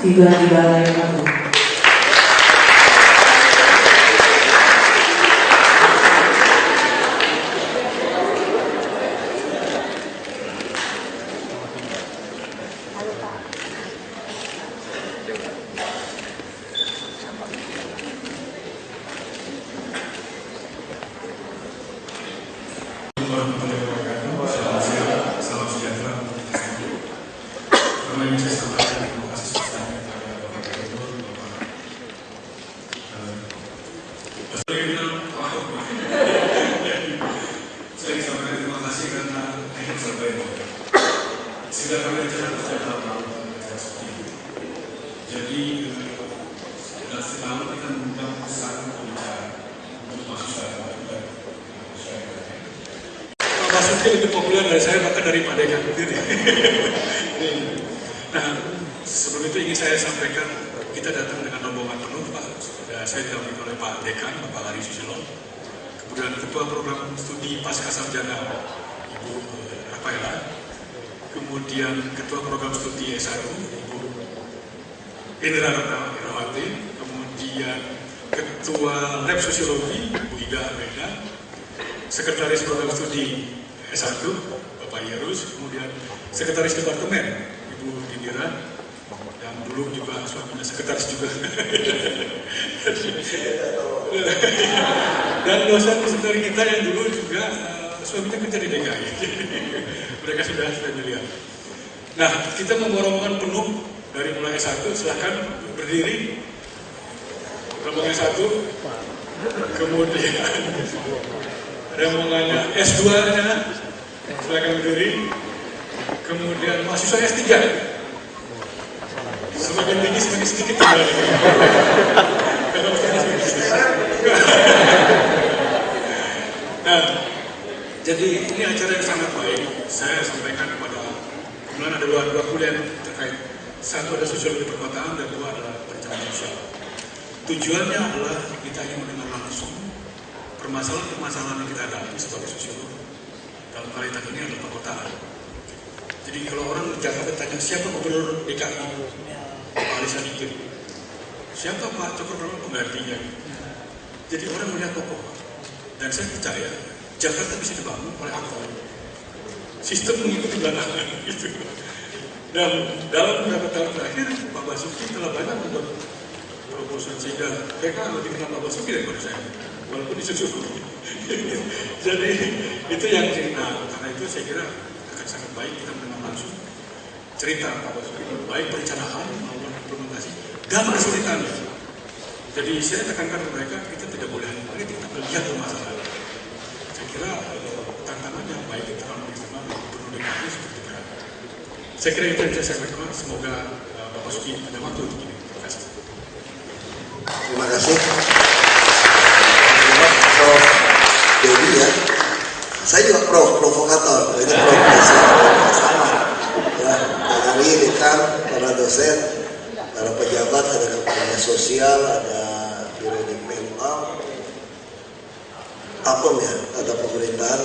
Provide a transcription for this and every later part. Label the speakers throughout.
Speaker 1: tiba di balai kamu.
Speaker 2: Salam sejahtera. Pertama yang saya sampaikan terima kasih sebesar kepada Bapak Gubernur, saya sampaikan terima kasih karena ingin sampai sudah kami rencana sejak lama seperti itu. Jadi dalam setahun kita mengundang pesan pembicara untuk mahasiswa. Basuki lebih populer dari saya, bahkan dari Pak Dekan sendiri. Nah, sebelum itu ingin saya sampaikan, kita datang dengan rombongan penuh, Pak. Saya didampingi oleh Pak Dekan, Bapak Lari Susilo. Kemudian Ketua Program Studi Pasca Sarjana, Ibu Rafaela. Kemudian Ketua Program Studi S1, Ibu Indra Irawati. Kemudian Ketua Lab Sosiologi, Ibu Ida Armeda. Sekretaris Program Studi S1, Bapak Yerus, kemudian Sekretaris Departemen, Ibu Dindira, dan dulu juga suaminya sekretaris juga. Dan dosen dari kita yang dulu juga suaminya kerja di DKI. Mereka sudah familiar. Nah, kita membawa rombongan penuh dari mulai S1, silahkan berdiri. Rombongan S1, kemudian rombongannya S2-nya, silakan berdiri. Kemudian mahasiswa S3, semakin tinggi semakin sedikit kembali. Nah, jadi ini acara yang sangat baik. Saya sampaikan kepada, kemudian ada dua kuliah terkait. Satu ada sosiologi perkotaan dan dua adalah perencanaan sosial. Tujuannya adalah kita ingin mendengar langsung permasalahan-permasalahan yang kita hadapi sebagai sosiolog dalam kaitan ini adalah perkotaan. Jadi kalau orang di Jakarta tanya siapa gubernur DKI, Pak Ali Sadikin, siapa Pak Cokro penggantinya. Jadi orang melihat tokoh, dan saya percaya Jakarta bisa dibangun oleh aktor. Sistem mengikuti belakangan gitu. Dan dalam beberapa tahun terakhir Pak Basuki telah banyak membuat proposal sehingga mereka lebih kenal Pak Basuki daripada saya. Walaupun disusupi. Jadi itu yang cerita. Karena itu saya kira akan sangat baik kita mendengar langsung cerita Pak Basuki, baik perencanaan maupun implementasi dan kesulitannya. Jadi saya tekankan ke mereka, kita tidak boleh hanya politik, kita melihat permasalahan. Saya kira tantangannya baik kita kalau bersama gubernur DKI seperti itu. Saya kira itu yang saya sampaikan. Semoga Pak Basuki ada waktu untuk ini. Terima kasih.
Speaker 3: Terima kasih. Prof. Dedi ya, saya juga provokator, ini profesi sama. Ya, dari dekan, para dosen, para pejabat, ada kepala sosial, ada juridik mental, apem ya, ada pemerintahan,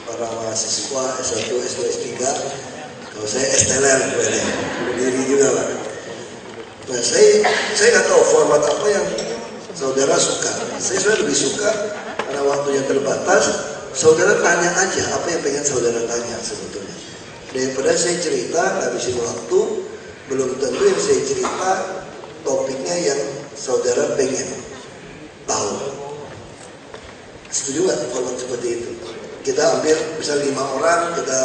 Speaker 3: para mahasiswa S1, S2, S3. Kalau saya STLR, berdiri juga Pak. Nah, saya nggak tahu format apa yang saudara suka. Saya sudah lebih suka karena waktunya terbatas. Saudara tanya aja apa yang pengen saudara tanya sebetulnya. Daripada saya cerita ngabisin waktu, belum tentu yang saya cerita topiknya yang saudara pengen tahu. Setuju nggak format seperti itu? Kita ambil bisa 5 orang, kita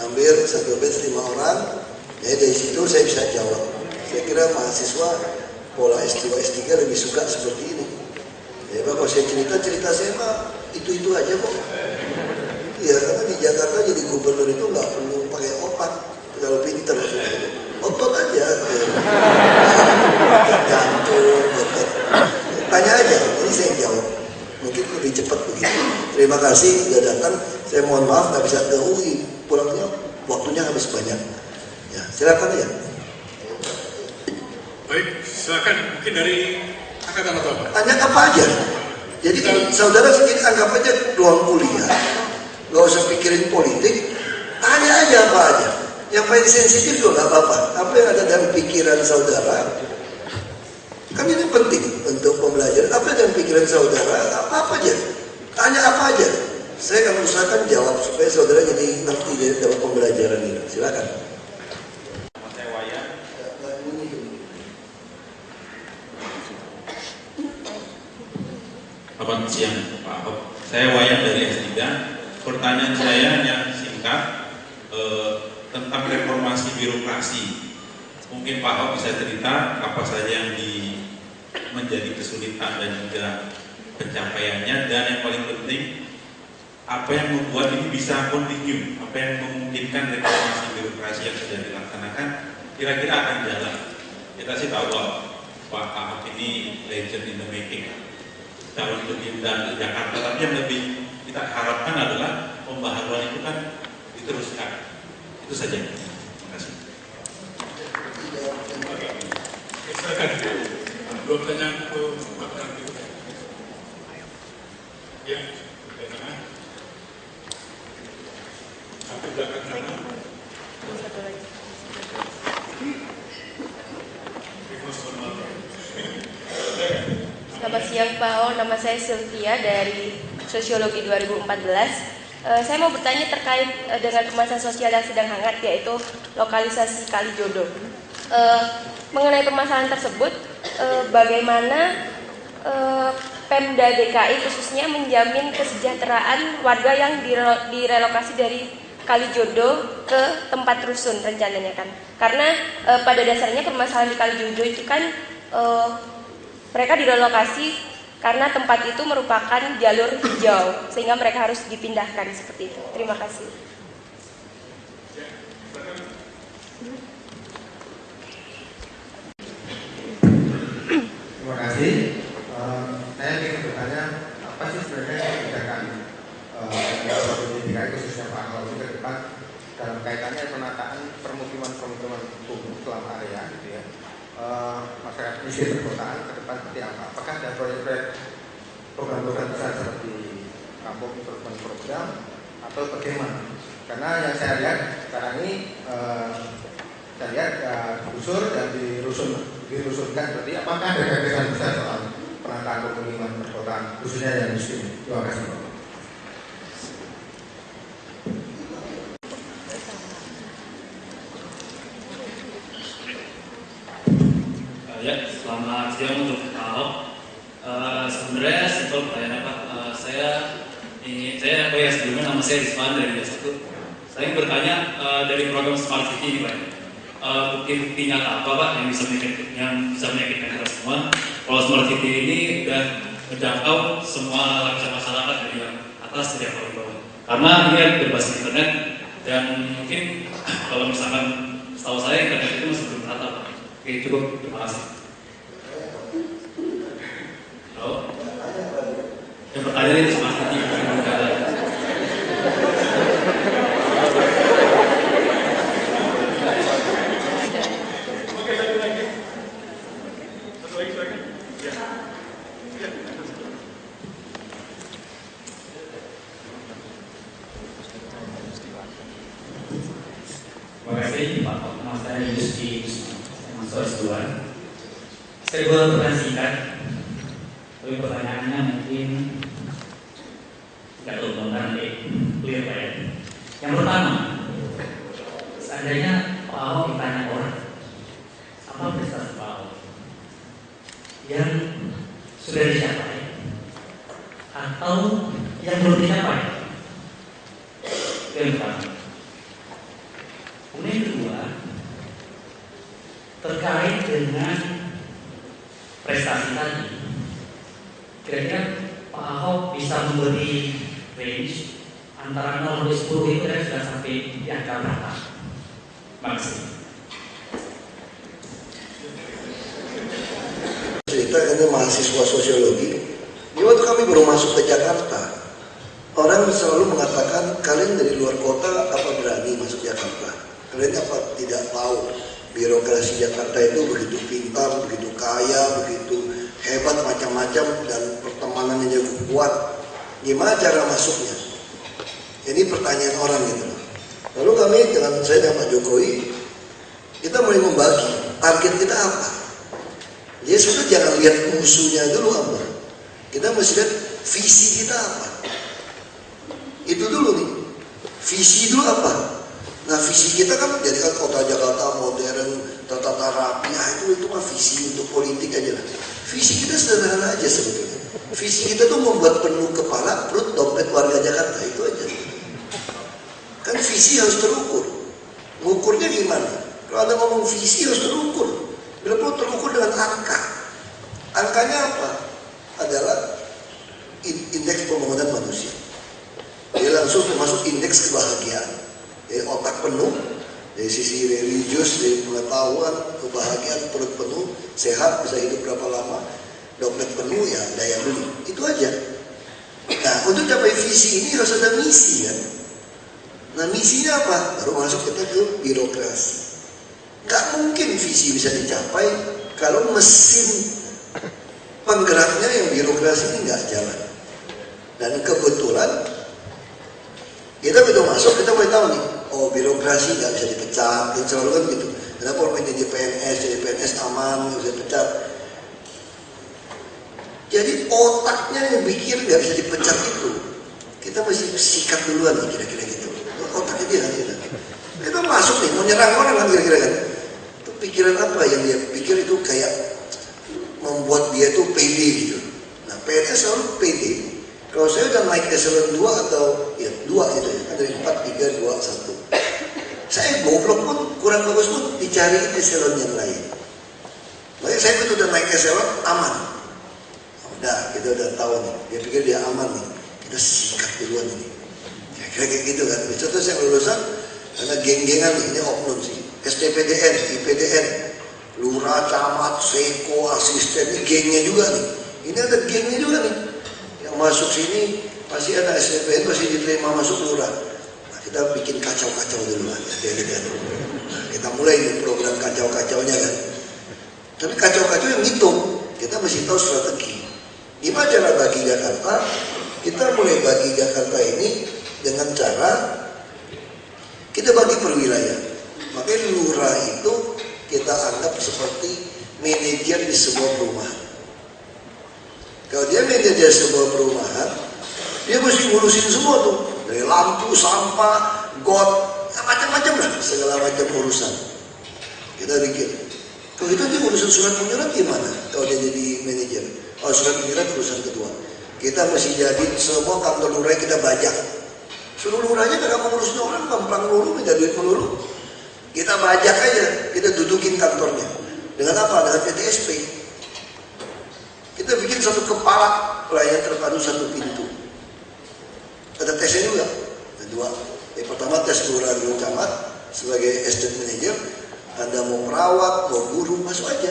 Speaker 3: ambil satu batch 5 orang. Ya dari situ saya bisa jawab. Saya kira mahasiswa pola S2, S3 lebih suka seperti ini. Ya Pak, kalau saya cerita saya mah itu aja kok. Iya, karena di Jakarta jadi gubernur itu nggak perlu pakai otak, kalau pinter. Otot aja. Jantung, otot. Tanya aja, ini saya jawab. Mungkin lebih cepat begitu. Terima kasih sudah datang. Saya mohon maaf nggak bisa ke UI. Pulangnya waktunya habis banyak. Ya, silakan ya.
Speaker 2: Baik, silakan mungkin dari angkatan atau apa?
Speaker 3: Tanya apa aja. Jadi saudara sendiri anggap aja ruang kuliah, nggak usah pikirin politik, tanya aja apa aja. Yang paling sensitif juga nggak apa-apa. Apa yang ada dalam pikiran pikiran saudara, kan ini penting untuk pembelajaran. Apa yang pikiran saudara, apa aja, tanya apa aja. Saya akan usahakan jawab supaya saudara jadi ngerti jadi dalam pembelajaran ini. Silakan.
Speaker 1: Saya Wayan. Selamat siang Pak Ahok. Saya Wayan dari S3. Pertanyaan saya yang singkat tentang reformasi birokrasi. Mungkin Pak Ahok bisa cerita apa saja yang menjadi kesulitan dan juga pencapaiannya, dan yang paling penting apa yang membuat ini bisa continue, apa yang memungkinkan reformasi birokrasi yang sudah dilaksanakan kira-kira akan jalan. Kita sih tahu bahwa Pak Ahok ini legend in the making, calon pemimpin Jakarta, tapi yang lebih kita harapkan adalah pembaharuan itu kan diteruskan. Itu saja. Terima kasih.
Speaker 2: Silakan. Dua pertanyaan ke Pak Nanti. Ya, dari tengah. Sampai belakang sana.
Speaker 4: Selamat siang Pak Ahok, nama saya Sylvia dari Sosiologi 2014. Saya mau bertanya terkait dengan pembahasan sosial yang sedang hangat, yaitu lokalisasi Kalijodo. Mengenai permasalahan tersebut, bagaimana Pemda DKI khususnya menjamin kesejahteraan warga yang direlokasi dari Kalijodo ke tempat rusun rencananya kan? Karena pada dasarnya permasalahan di Kalijodo itu kan mereka direlokasi karena tempat itu merupakan jalur hijau, sehingga mereka harus dipindahkan seperti itu. Terima kasih.
Speaker 5: Terima kasih. Saya ingin bertanya, apa sih sebenarnya kebijakan DKI khususnya Pak Ahok ke depan dalam kaitannya penataan permukiman kumuh dalam area, gitu ya, masyarakat miskin perkotaan ke depan seperti apa? Apakah ada proyek-proyek program-program besar seperti kampung improvement program atau bagaimana? Karena yang saya lihat sekarang ini saya lihat digusur dan dirusunkan. Berarti apakah ada gagasan besar soal penataan pemukiman perkotaan khususnya yang miskin? Terima kasih.
Speaker 6: Ya, selamat siang untuk Pak Ahok. Sebenarnya simpel pertanyaan Pak. Saya sebelumnya nama saya Rizwan dari S1. Saya ingin bertanya dari program Smart City ini Pak. Bukti nyata apa Pak yang bisa meyakinkan kita semua kalau Smart City ini sudah menjangkau semua lapisan masyarakat dari yang atas sampai yang bawah. Karena ini berbasis internet dan mungkin kalau misalkan setahu saya internet itu masih belum rata Pak. Oke, cukup. Terima kasih. Halo. Yang pertanyaan itu Smart City bukan negara.
Speaker 7: Terima kasih Pak Ahok. Nama saya Yuski Masuk S2. Saya boleh pertanyaan singkat, tapi pertanyaannya mungkin tidak tahu nanti clear Pak ya. Yang pertama, seandainya Pak Ahok ditanya orang, apa prestasi Pak Ahok yang sudah dicapai atau yang belum dicapai? Itu yang pertama. Kemudian kedua, terkait dengan prestasi tadi, kira-kira Pak Ahok bisa memberi range antara 0 sampai 10 itu dan sudah sampai di angka berapa? Terima kasih.
Speaker 3: Cerita ini mahasiswa sosiologi. Di waktu kami baru masuk ke Jakarta, orang selalu mengatakan kalian dari luar kota apa berani masuk Jakarta? Kalian apa tidak tahu birokrasi Jakarta itu begitu pintar, begitu kaya, begitu hebat macam-macam dan pertemanannya juga kuat. Gimana cara masuknya? Ini pertanyaan orang gitu. Lalu kami dengan saya dan Pak Jokowi kita mulai membagi target kita apa. Jadi sebenarnya jangan lihat musuhnya dulu apa. Kita mesti lihat visi kita apa. Itu dulu nih. Visi dulu apa? Nah visi kita kan jadikan kota Jakarta modern, tata rapi, itu mah visi untuk politik aja lah. Visi kita sederhana aja sebetulnya. Visi kita tuh membuat penuh kepala, perut, dompet warga Jakarta, itu aja. Kan visi harus terukur. Ngukurnya gimana? Kalau Anda ngomong visi harus terukur. Bila perlu terukur dengan angka. Angkanya apa? Adalah indeks pembangunan manusia. Dia langsung termasuk indeks kebahagiaan. Dari otak penuh, dari sisi religius, dari pengetahuan, kebahagiaan, perut penuh, sehat, bisa hidup berapa lama, dompet penuh, ya daya beli. Itu aja. Nah, untuk capai visi ini harus ada misi kan. Nah, misinya apa? Baru masuk kita ke birokrasi. Gak mungkin visi bisa dicapai kalau mesin penggeraknya yang birokrasi ini gak jalan. Dan kebetulan kita begitu masuk, kita mulai tahu nih, oh birokrasi nggak bisa dipecat, dan selalu kan gitu. Kenapa orang jadi PNS aman, nggak bisa dipecat. Jadi otaknya yang pikir nggak bisa dipecat itu, kita mesti sikat duluan nih kira-kira gitu. Otaknya dia gitu. Kita masuk nih, mau nyerang orang kan kira-kira kan. Itu pikiran apa yang dia pikir itu kayak membuat dia tuh pede gitu. Nah PNS selalu pede. Kalau saya udah naik eselon 2 atau ya 2 gitu ya, kan dari 4, 3, 2, 1. Saya goblok pun, kurang bagus pun dicariin eselon yang lain. Makanya saya itu udah naik eselon aman. Udah, kita udah tahu nih, dia pikir dia aman nih. Kita sikat duluan ini. Ya kira kayak gitu kan. Contoh saya lulusan, karena geng-gengan nih, ini oknum sih. STPDN, IPDN, lurah, camat, seko, asisten, ini gengnya juga nih. Ini ada gengnya juga nih. Yang masuk sini pasti ada SPN, pasti diterima masuk lurah. Nah, kita bikin kacau-kacau dulu kan. Nah, kita mulai nih program kacau-kacaunya kan. Tapi kacau-kacau yang ngitung, kita mesti tahu strategi. Gimana cara bagi Jakarta? Kita mulai bagi Jakarta ini dengan cara kita bagi per wilayah. Makanya lurah itu kita anggap seperti manajer di sebuah perumahan. Kalau dia manajer sebuah perumahan, dia mesti ngurusin semua tuh. Dari lampu, sampah, got, macam-macam lah. Segala macam urusan. Kita bikin. Kalau itu dia urusan surat menyurat gimana? Kalau dia jadi manajer. Kalau surat menyurat urusan kedua. Kita mesti jadi semua kantor lurah kita bajak. Seluruh lurahnya kadang mengurusin orang, gampang melulu, minta duit melulu. Kita bajak aja, kita dudukin kantornya. Dengan apa? Dengan PTSP. Kita bikin satu kepala pelayanan terpadu satu pintu. Ada tesnya juga. Ada 2. Yang pertama tes kelurahan dulu camat sebagai estate manager. Anda mau perawat, mau guru, masuk aja.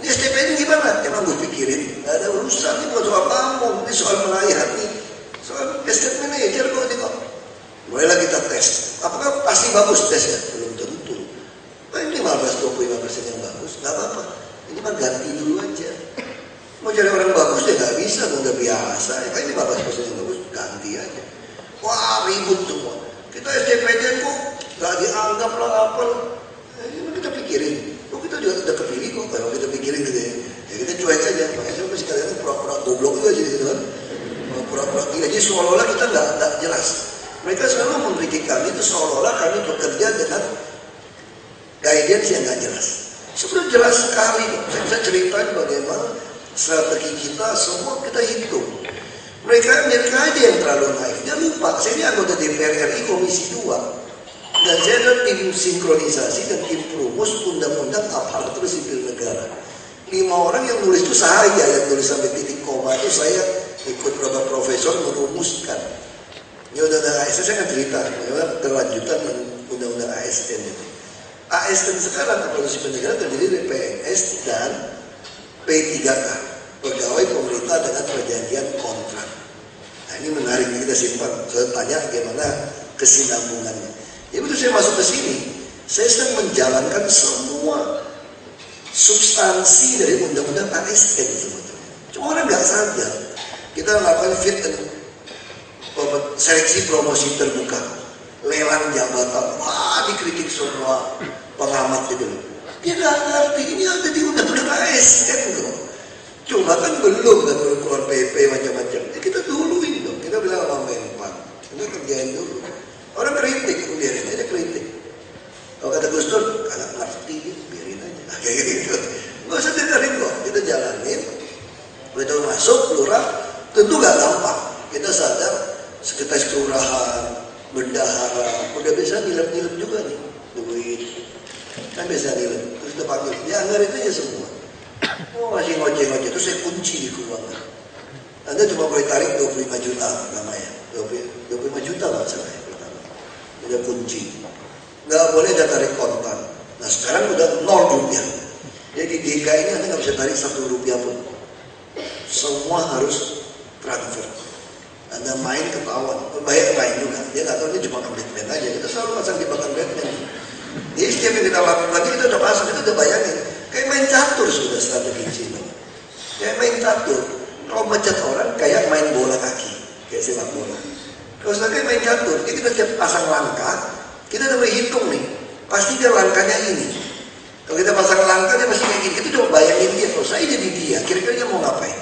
Speaker 3: Ini STP ini gimana? Emang gue pikirin. Gak ada urusan, ini bukan soal kamu, ini soal melayani. Soal estate manager kok ini kok. Mulailah kita tes. Apakah pasti bagus tesnya? Belum tentu. Nah, ini 15-25% yang bagus, gak apa-apa. Ini mah ganti dulu aja. Mau cari orang bagus dia nggak bisa, udah biasa. Ya, ini 15% yang bagus, ganti aja. Wah ribut semua. Kita SDPD kok nggak dianggap lah apa. Ini kita pikirin. Kok kita juga udah kepilih kok. Kalau kita pikirin gitu ya kita cuek aja. Makanya saya masih kalian pura-pura goblok juga jadi gitu kan. Pura-pura gila. Jadi seolah-olah kita nggak jelas. Mereka selalu mengkritik kami itu seolah-olah kami bekerja dengan guidance yang nggak jelas. Sebenarnya jelas sekali kok. Saya bisa ceritain bagaimana strategi kita semua kita hitung. Mereka aja yang terlalu naif. Dia lupa, saya ini anggota DPR RI Komisi 2. Dan saya adalah tim sinkronisasi dan tim perumus undang-undang aparatur sipil negara. 5 orang yang nulis itu saya yang nulis sampai titik koma itu saya ikut beberapa profesor merumuskan. Ini undang-undang ASN saya kan cerita, kelanjutan undang-undang ASN itu. ASN sekarang aparatur sipil negara terdiri dari PNS dan P3K, pegawai pemerintah dengan perjanjian kontrak. Nah ini menarik, kita simpan. Saya tanya bagaimana kesinambungannya. Ya betul, saya masuk ke sini, saya sedang menjalankan semua substansi dari undang-undang ASN sebetulnya. Cuma orang nggak sadar. Kita melakukan fit dan seleksi promosi terbuka, lelang jabatan, wah dikritik semua pengamat itu. Dia nggak ngerti, ini ada di undang-undang ASN loh. Cuma kan belum kan belum keluar PP macam-macam. Ya kita duluin dong. Kita bilang sama Menpan, kita kerjain dulu. Orang kritik, biarin aja kritik. Kalau kata Gus Dur, kagak ngerti, biarin aja. Nah, kayak gitu. Nggak usah dengerin kok. Kita jalanin. Begitu masuk lurah, tentu nggak gampang. Kita sadar sekretaris kelurahan, bendahara, udah bisa nilep-nilep juga nih, duit. Kan bisa nilep. Terus kita panggil, dianggarin aja semua. Oh masih ngoceh-ngoceh, terus saya kunci di keuangan. Anda cuma boleh tarik 25 juta namanya, 25 juta lah saya pertama. Udah kunci, nggak boleh ada tarik kontan. Nah sekarang udah 0 rupiah. Jadi di DKI ini Anda nggak bisa tarik 1 rupiah pun. Semua harus transfer. Anda main ketahuan, bayar main juga. Dia nggak tahu ini cuma komitmen aja. Kita selalu pasang jebakan Batman. Jadi setiap yang kita lakukan lagi kita udah pasang, kita udah bayangin. Kayak main catur sudah strategi sini. Kayak main catur. Kalau mecat orang kayak main bola kaki, kayak sepak bola. Kalau sudah kayak main catur, jadi kita setiap pasang langkah, kita udah menghitung nih. Pasti dia langkahnya ini. Kalau kita pasang langkah dia pasti kayak gini. Kita coba bayangin dia. Kalau saya jadi dia, kira-kira dia mau ngapain?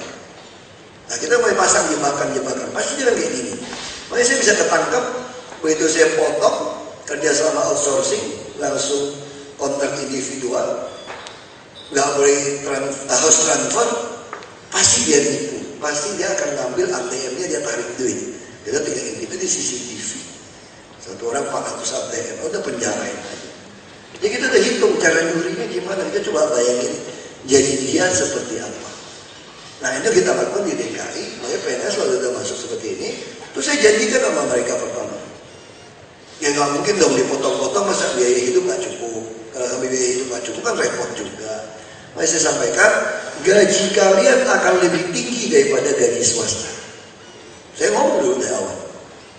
Speaker 3: Nah kita mulai pasang jebakan-jebakan. Pasti dia kayak gini. Makanya saya bisa ketangkap. Begitu saya potong kerja sama outsourcing, langsung kontrak individual. Nggak boleh harus transfer, pasti dia nipu, pasti dia akan ngambil ATM-nya, dia tarik duit. Kita tinggal itu di CCTV. Satu orang 400 ATM, udah penjarain aja. Jadi kita udah hitung cara nyurinya gimana, kita coba bayangin jadi dia seperti apa. Nah ini kita lakukan di DKI, makanya PNS lalu udah masuk seperti ini. Terus saya janjikan sama mereka pertama. Ya nggak mungkin dong dipotong-potong, masa biaya hidup nggak cukup. Kalau sampai biaya hidup nggak cukup kan repot juga. Maka saya sampaikan, gaji kalian akan lebih tinggi daripada gaji swasta. Saya ngomong dulu dari awal,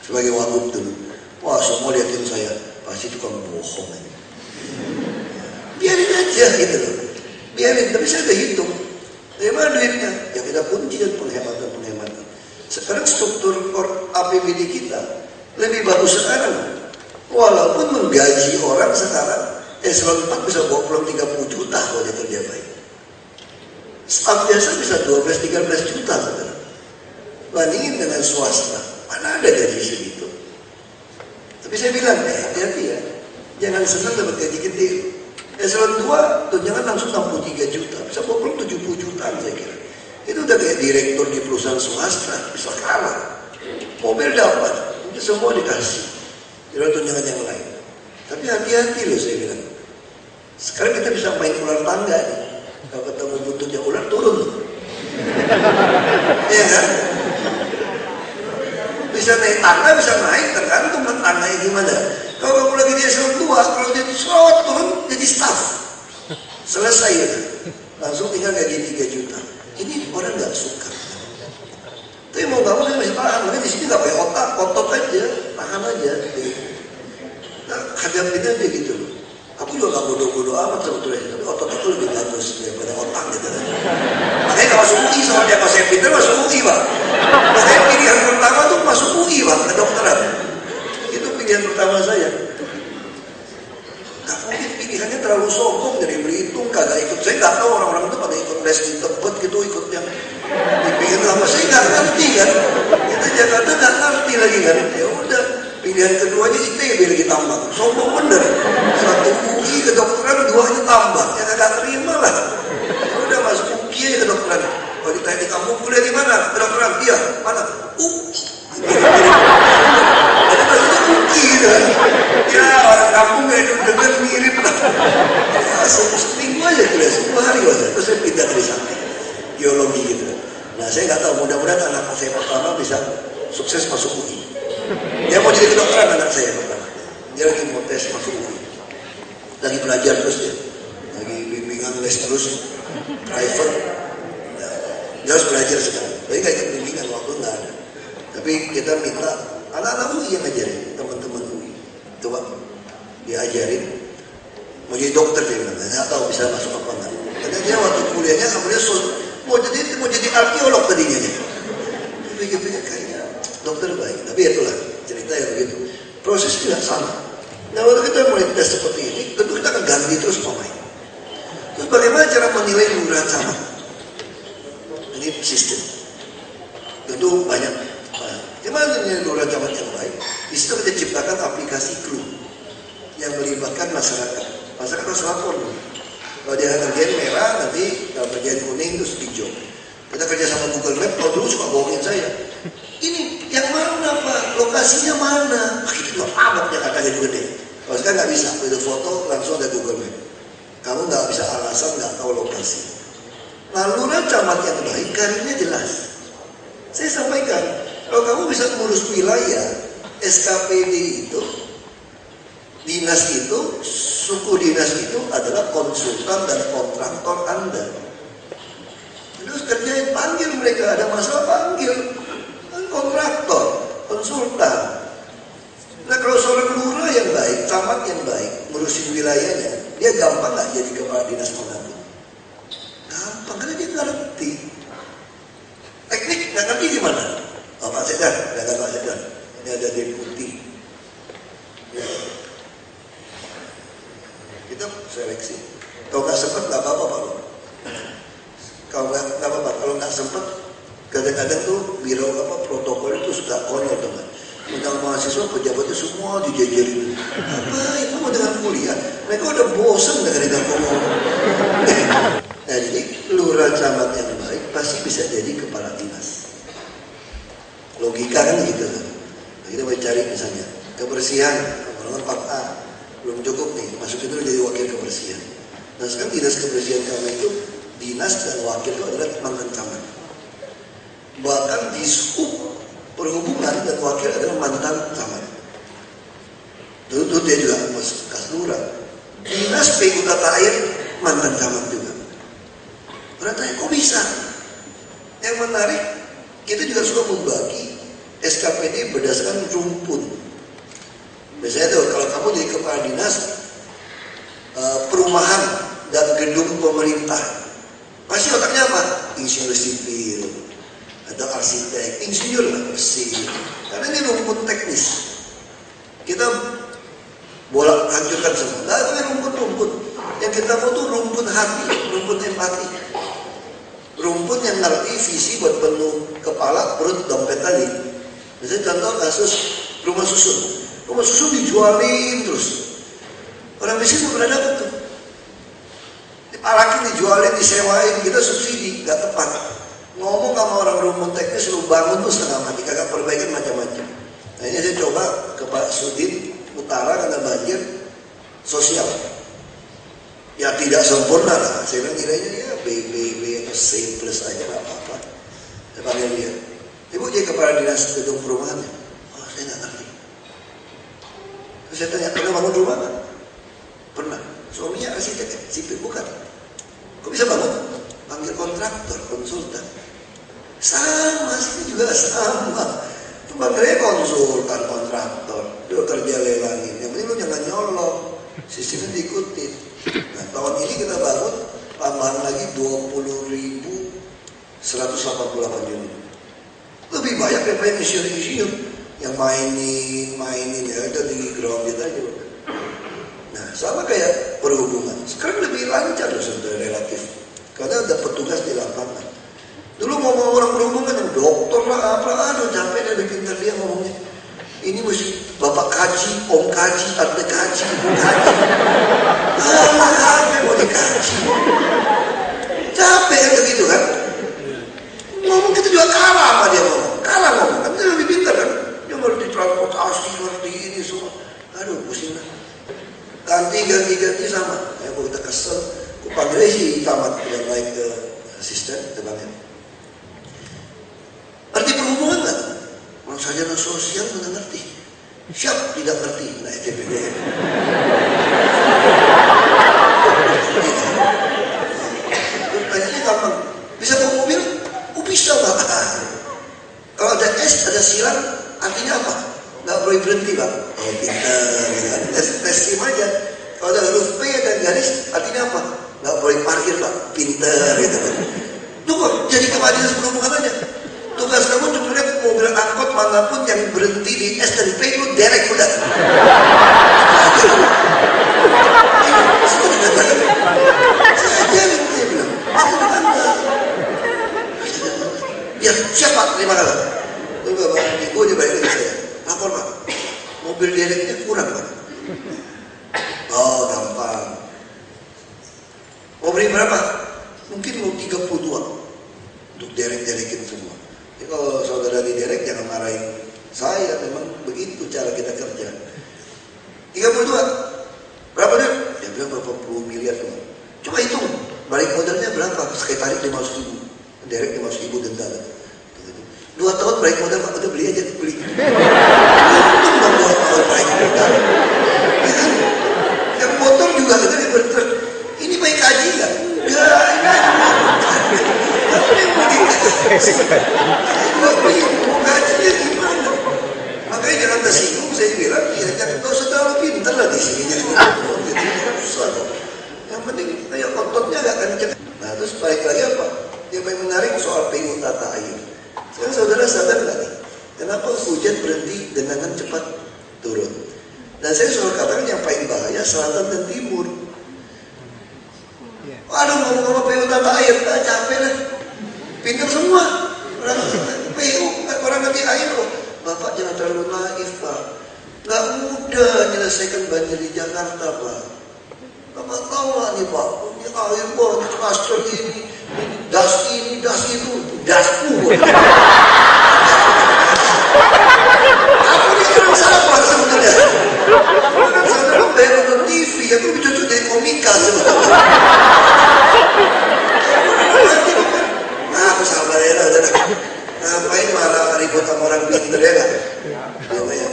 Speaker 3: sebagai wagub dulu. Wah semua liatin saya, pasti tukang bohong. Biarin aja gitu loh. Biarin, tapi saya udah hitung. Dari mana duitnya? Ya kita kunci dan penghematan. Sekarang struktur APBD kita lebih bagus sekarang. Walaupun menggaji orang sekarang eselon 4 bisa bawa pulang 30 juta kalau dia kerja baik. Staf biasa bisa 12-13 juta saudara. Bandingin dengan swasta, mana ada gaji segitu. Tapi saya bilang, hati-hati ya, jangan senang dapat gaji gede. Eselon 2 tunjangan langsung 63 juta, bisa bawa pulang 70 jutaan saya kira. Itu udah kayak direktur di perusahaan swasta, bisa kalah. Mobil dapat, itu semua dikasih. Tidak tunjangan yang lain. Tapi hati-hati loh saya bilang. Sekarang kita bisa main ular tangga nih. Kalau ketemu buntutnya ular turun loh. Iya kan? Bisa naik tangga, bisa naik tergantung tangganya gimana. Kalau kamu lagi di eselon 2, kalau dia serot turun jadi staff. Selesai ya. Langsung tinggal gaji 3 juta. Ini orang nggak suka. Tapi mau nggak mau saya masih tahan. Makanya di sini nggak pakai otak, otot aja, tahan aja. Nah, hadapin aja gitu loh. Aku juga gak bodoh-bodoh amat sebetulnya, tapi otot aku lebih bagus daripada otak gitu kan. Makanya gak masuk UI soalnya, pas saya pindah masuk UI Pak. Saya pilihan pertama tuh masuk UI Pak, kedokteran. Itu pilihan pertama saya. Gak mungkin pilihannya terlalu sombong dari Belitung, kagak ikut. Saya gak tahu orang-orang itu pada ikut les di Tebet gitu, ikut yang dipikir lama. Saya gak ngerti kan. Kita Jakarta gak ngerti lagi kan. Ya udah. Pilihan keduanya ITB lagi tambah, sombong bener. Satu UI kedokteran, duanya tambah, ya gak terima lah. Udah masuk UI aja kedokteran. Kalau ditanya di kampung kuliah di mana? Kedokteran, iya, mana? UI. Ada maksudnya UI kan? Ya orang kampung gak denger mirip lah. Ya, seminggu aja kuliah, 10 hari aja. Terus saya pindah dari sana, geologi gitu. Nah saya nggak tahu, mudah-mudahan anak saya pertama bisa sukses masuk UI. Dia mau jadi kedokteran anak saya pertama. Dia lagi mau tes masuk UI. Lagi belajar terus dia. Lagi bimbingan les terus. Private. Nah, dia harus belajar sekarang. Tapi nggak ikut bimbingan, waktu nggak ada. Tapi kita minta anak-anak UI yang ngajarin, teman-teman UI. Coba diajarin. Mau jadi dokter dia bilang. Nggak tahu bisa masuk apa enggak. Karena dia waktu kuliahnya mau jadi arkeolog tadinya dia. Pikir-pikir kayaknya dokter baik, tapi itulah cerita yang begitu. Proses tidak sama. Nah waktu kita mulai tes seperti ini, tentu kita akan ganti terus pemain. bagaimana cara menilai lurah camat? Ini sistem. Tentu banyak. Gimana menilai lurah camat yang baik? Di situ kita ciptakan aplikasi clue yang melibatkan masyarakat. Masyarakat harus lapor. Kalau dia ngerjain merah, nanti kalau ngerjain kuning terus hijau. Kita kerja sama Google Map, kalau dulu suka bohongin saya. Ini yang mana Pak? Lokasinya mana? Kita juga amat Jakarta jadi gede. Kalau sekarang nggak bisa, itu foto langsung ada Google Map. Kamu nggak bisa alasan nggak tahu lokasi. Nah, lurah camat yang baik karirnya jelas. Saya sampaikan, kalau kamu bisa ngurus wilayah, SKPD itu, dinas itu, suku dinas itu adalah konsultan dan kontraktor Anda. Terus kerjain, panggil mereka, ada masalah panggil. Kan kontraktor, konsultan. Nah kalau seorang lurah yang baik, camat yang baik, ngurusin wilayahnya, dia gampang nggak jadi kepala dinas manapun? Gampang, karena dia nggak ngerti. Teknik nggak ngerti gimana? Oh Pak Sedar, ada Pak Sedar. Ini ada deputi. Ya. Kita seleksi. Kalau nggak sempat nggak apa-apa Pak. Kalau nggak apa-apa, kalau nggak sempat, kadang-kadang tuh biro protokol itu suka konyol teman. Undang mahasiswa pejabatnya semua dijajarin. Apa itu mau dengan kuliah? Mereka udah bosan dengerin aku ngomong. Nah jadi lurah camat yang baik pasti bisa jadi kepala dinas. Logika kan gitu kan. Nah, kita mau cari misalnya kebersihan, nomor 4A belum cukup nih, masukin dulu jadi wakil kebersihan. Nah sekarang dinas kebersihan kami itu dinas dan wakil itu adalah mantan camat. Bahkan di Sub Perhubungan dan wakil adalah mantan camat. Dulu dia juga bekas lurah. Dinas PU Tata Air mantan camat juga. Berarti kok bisa? Yang menarik, kita juga suka membagi SKPD berdasarkan rumpun. Biasanya tuh kalau kamu jadi kepala dinas perumahan dan gedung pemerintah, pasti otaknya apa? Insinyur sipil atau arsitek, insinyur lah bersih. Karena ini rumput teknis. Kita bolak hancurkan semua. Nah itu rumput-rumput. Yang kita mau tuh rumput hati, rumput empati. Rumput yang ngerti visi buat penuh kepala, perut, dompet tadi. Misalnya contoh kasus rumah susun. Rumah susun dijualin terus. Orang miskin nggak pernah dapat tuh. Dipalakin, dijualin, disewain, kita subsidi, nggak tepat. Ngomong sama orang rumput teknis, lu bangun tuh setengah mati, kagak perbaikan macam-macam. Nah ini saya coba ke Pak Sudin Utara karena banjir sosial. Ya tidak sempurna lah, saya bilang kiranya ya BBB atau C plus aja nggak apa-apa. Saya panggil dia, Ibu jadi kepala dinas gedung perumahannya. Oh saya nggak ngerti. Terus saya tanya, pernah bangun rumah nggak? Pernah. Suaminya arsitek, sipil bukan. Kok bisa bangun? Panggil kontraktor, konsultan. Sama, sini juga sama. Itu panggilnya konsultan, kontraktor. Dia kerja lelangin. Yang penting lu jangan nyolong. Sistemnya diikutin. Nah tahun ini kita bangun tambahan lagi 20.188 unit. Lebih banyak daripada insinyur yang mainin ya udah di grounded aja. Nah sama kayak perhubungan. Sekarang lebih lancar loh sebenarnya relatif. Karena ada petugas di lapangan. Dulu ngomong orang perhubungan yang dokter lah apa, aduh capek dan pintar dia ngomongnya. Ini mesti bapak kaji, om kaji, tante kaji, ibu kaji. Apa mau dikaji? Capek kan begitu kan? Ngomong kita juga kalah sama dia ngomong. Kalah ngomong, kan dia lebih pintar kan? Dia ngerti transportasi, ngerti ini semua. Aduh pusing lah. Ganti sama. Ya kalau kita kesel, aku panggilnya si camat yang naik ke asisten, kita panggil. Arti perhubungan nggak? Orang sarjana sosial mana ngerti? Siap tidak ngerti. Nah STPD. Terus tanyanya gampang. Bisa bawa mobil? Oh bisa Pak. Kalau ada S, ada silang, artinya apa? Nggak boleh berhenti Pak. Oh pintar. Tes SIM aja. Kalau ada huruf P dan garis, artinya apa? Nggak boleh parkir Pak. Pintar gitu kan. Tuh kok jadi kepala dinas perhubungan aja. Tugas kamu cuma lihat mobil angkot manapun yang berhenti di S dan P itu derek udah. Saya terima kasih. Itu beberapa minggu dia balik lagi saya. Lapor Pak, mobil dereknya kurang Pak. Oh gampang. Mau beri berapa? Mungkin mau 32 untuk derek-derekin semua. Jadi kalau saudara di derek jangan marahin saya, memang begitu cara kita kerja. 32. Berapa dia? Dia bilang berapa puluh miliar tuh. Coba hitung, balik modalnya berapa? Sekali tarik 500 ribu, derek 500 ribu denda. 2 tahun balik modal, Pak, udah beli aja, beli. Untung 2 tahun balik modal. Ya kan? Yang motor juga kan ini baik kaji kan? Enggak, tapi yang mau dikasih. Mau kajinya gimana? Makanya jangan tersinggung, saya bilang, ya jangan kau terlalu pintar lah di sini. Susah kok. Yang penting kayak ototnya agak kenceng. Nah terus balik lagi apa? Yang paling menarik soal PU tata air. Sekarang saudara sadar nggak nih? Kenapa hujan berhenti genangan cepat turun? Dan saya selalu katakan yang paling bahaya selatan dan timur. Aduh ngomong-ngomong PU tata air, capek lah. Pintar semua. Orang PU, orang ngerti air kok. Bapak jangan terlalu naif Pak. Nggak mudah menyelesaikan banjir di Jakarta Pak. Bapak tahu nggak nih Pak? Ini air Pak, master ini, das itu, dasku. Aku ini orang sabar sebenarnya. Orang saudara bayar nonton TV, aku cocok jadi komika sebenarnya. Aku sabar ya lah, ngapain malah ribut sama orang pinter ya kan? Namanya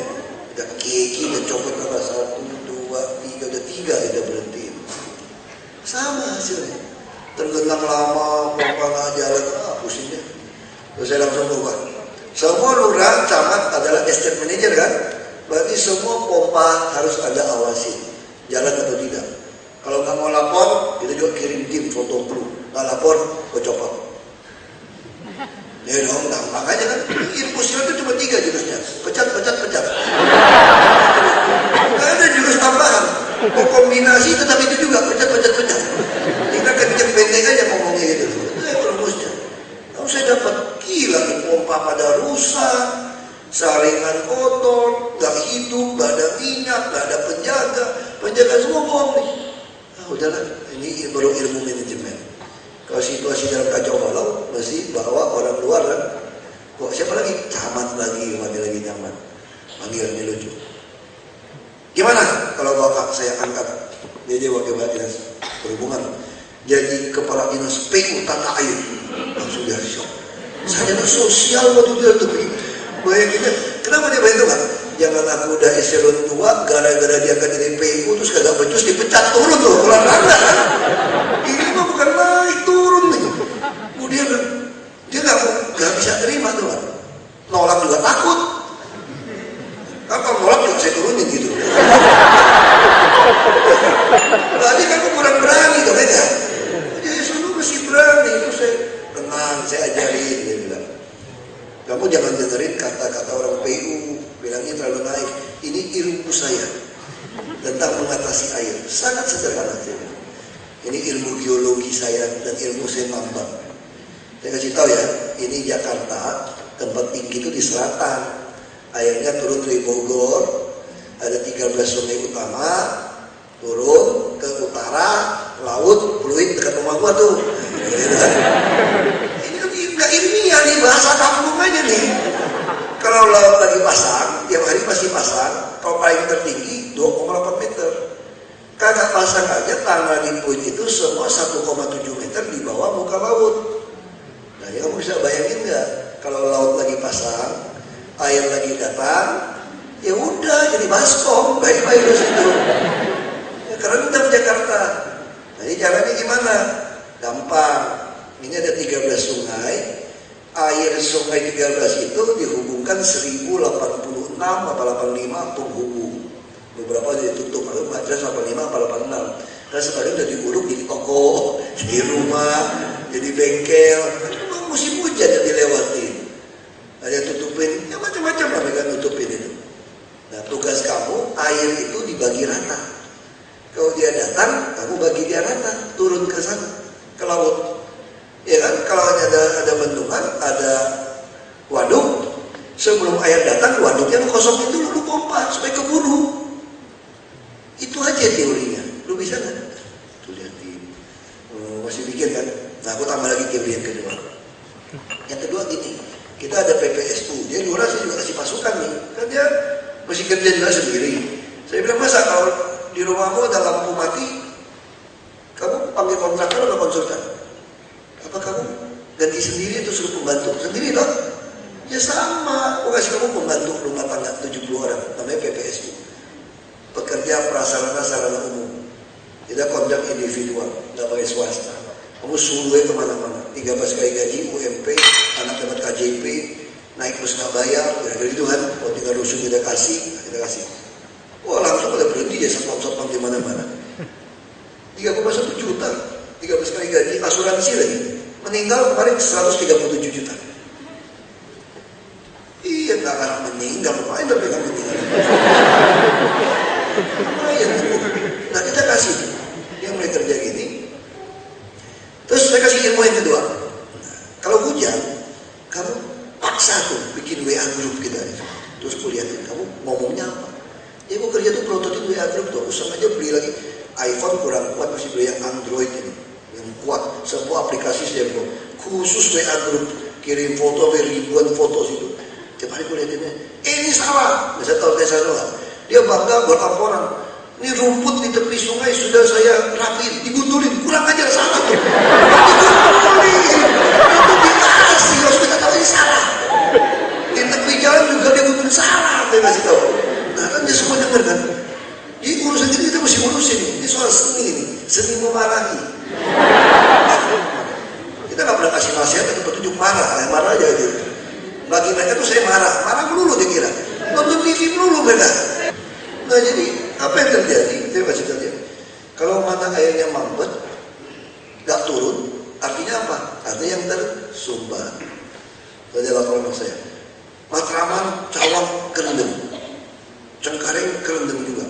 Speaker 3: udah kiki, udah copot apa 1, 2, 3, udah 3 udah berhenti. Sama hasilnya. Tergenang lama, pompa nggak jalan, pusingnya. Terus saya langsung buka. Semua lurah, camat adalah estate manager kan? Berarti semua pompa harus ada awasin, jalan atau tidak. Kalau nggak mau lapor, kita juga kirim tim foto kru. Nggak lapor, gue copot. Ya dong, nah, makanya kan ilmu silat itu cuma 3 jurusnya. Pecat. Nggak ada jurus tambahan. Mau kombinasi tetap itu juga, pecat. Kita kenceng pendek aja ngomongnya gitu. Itu rumusnya. Lalu saya dapat gila, pompa pada rusak, saringan kotor, nggak hidup, nggak ada minyak, nggak ada penjaga semua bohong nih. Nah, udahlah, ini baru ilmu manajemen. Kalau situasi dalam kacau balau, mesti bawa orang luar kan. Kok siapa lagi? Camat lagi, mati lagi camat. Panggilannya lucu. Gimana kalau bapak saya angkat jadi wakil dinas perhubungan, jadi kepala dinas PU tata air, langsung dia shock. Saya sosial waktu dia tuh. Bayanginnya, kenapa dia bayang kan? Jangan aku udah eselon 2, gara-gara dia akan jadi PU terus kagak becus dipecat turun tuh, pulang kan? Ini mah bukan naik turun nih. Kemudian dia nggak bisa terima tuh kan? Nolak juga takut. Apa nolak juga saya turunin gitu. Berarti kan kurang berani tuh kan? Jadi selalu masih berani itu saya tenang, saya ajarin dia bilang. Kamu jangan dengerin kata-kata orang PU bilangnya terlalu naik. Ini ilmu saya tentang mengatasi air. Sangat sederhana saja. Ini ilmu geologi saya dan ilmu saya nambang. Saya kasih tahu ya, ini Jakarta, tempat tinggi itu di selatan. Airnya turun dari Bogor, ada 13 sungai utama, turun ke utara, laut, fluid dekat rumah gua tuh. Ini kan nggak ilmiah nih, bahasa kampung aja nih. Kalau laut lagi pasang, tiap hari pasti pasang. Kalau paling tertinggi 2,8 meter. Kagak pasang aja tanah di puing itu semua 1,7 meter di bawah muka laut. Nah, ya kamu bisa bayangin nggak? Kalau laut lagi pasang, air lagi datang, ya udah jadi baskom, baik-baik di situ. Ya, kerendam Jakarta. Nah, ini caranya gimana? Gampang. Ini ada 13 sungai. Air sungai 13 itu dihubungkan 1086 atau 85 penghubung. Beberapa jadi tutup, atau 85 atau 86. Dan sekarang udah diuruk jadi toko, jadi rumah, jadi bengkel. Memang musim hujan yang dilewati. Ada yang tutupin, ya macam-macam lah mereka tutupin itu. Nah tugas kamu, air itu dibagi rata. Kalau dia datang, kamu bagi dia rata, turun ke sana, ke laut. Ya kan, kalau ada bendungan, ada waduk, sebelum air datang waduknya lu kosongin dulu, lu pompa supaya keburu. Itu aja teorinya. Lu bisa nggak? Tuh lihatin. Masih bikin kan? Nah aku tambah lagi teori yang kedua. Yang kedua gini, kita ada PPSU, dia lurah saya juga kasih pasukan nih, kan dia masih kerja juga sendiri. Saya bilang masa kalau di rumahmu ada lampu mati, kamu panggil kontraktor atau konsultan? Apa kamu ganti sendiri atau suruh pembantu? Sendiri dong? Ya sama, aku kasih kamu pembantu rumah tangga 70 orang, namanya PPSU. Pekerja prasarana sarana umum. Tidak kontrak individual, nggak pakai swasta. Kamu suruh kemana-mana, 13 kali gaji, UMP, anak dapat KJP, naik bus nggak bayar, dari itu kan, mau tinggal rusun kita kasih, kita kasih. Wah langsung pada berhenti ya satpam di mana-mana. 3,1 juta, 13 kali gaji, asuransi lagi. Meninggal kemarin 137 juta. Iya nggak akan meninggal, lumayan tapi kan meninggal. Lumayan. Nah kita kasih, dia mulai kerja gini. Terus saya kasih ilmu yang kedua. Nah, kalau hujan, kamu paksa tuh bikin WA group kita. Terus aku lihatin kamu ngomongnya apa. Ya aku kerja tuh prototipe WA group tuh. Aku sengaja beli lagi iPhone kurang kuat, masih beli yang Android ini yang kuat. Semua aplikasi saya buat. Khusus WA group, kirim foto, ribuan foto situ. Tiap hari aku lihatinnya, ini salah. Saya tahu saya salah. Dia bangga buat laporan. Ini rumput di tepi sungai sudah saya rapiin, digundulin, kurang ajar salah tuh. Digundulin, itu dikasih, harus kita tahu ini salah. Di tepi jalan juga dia gundulin salah, dia kasih tahu. Nah kan dia semua dengar kan. Jadi urusan ini kita mesti urusin, ini soal seni ini, seni memarahi. Kita nggak pernah kasih nasihat atau petunjuk marah, marah aja gitu. Bagi mereka tuh saya marah melulu dia kira, nonton TV melulu mereka. Nah jadi apa yang terjadi? Saya kasih terjadi. Kalau mata airnya mampet, nggak turun, artinya apa? Artinya yang tersumbat. Tadi laporan saya. Matraman, Cawang kerendam, Cengkareng kerendam juga.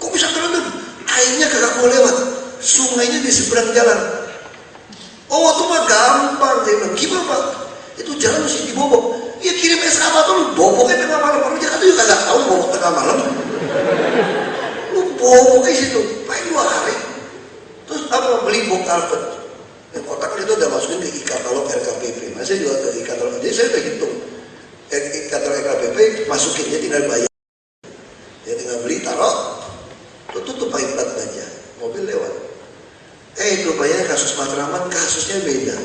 Speaker 3: Kok bisa kerendam? Airnya kagak mau lewat. Sungainya di seberang jalan. Oh itu mah gampang. Dia bilang, gimana Pak? Itu jalan mesti dibobok. Ya kirim eskavator, boboknya tengah malam. Orang Jakarta juga nggak tahu bobok tengah malam. Lu boboknya situ, paling 2 hari. Terus apa beli bok karpet? Yang kotak itu udah masukin ke e-katalog RKPP. Nah, saya juga ke e-katalog. Jadi saya udah hitung. E-katalog RKPP masukin, dia tinggal bayar. Dia tinggal beli, taruh, tutup pakai plat baja. Mobil lewat. Itu bayarnya kasus Matraman, kasusnya beda.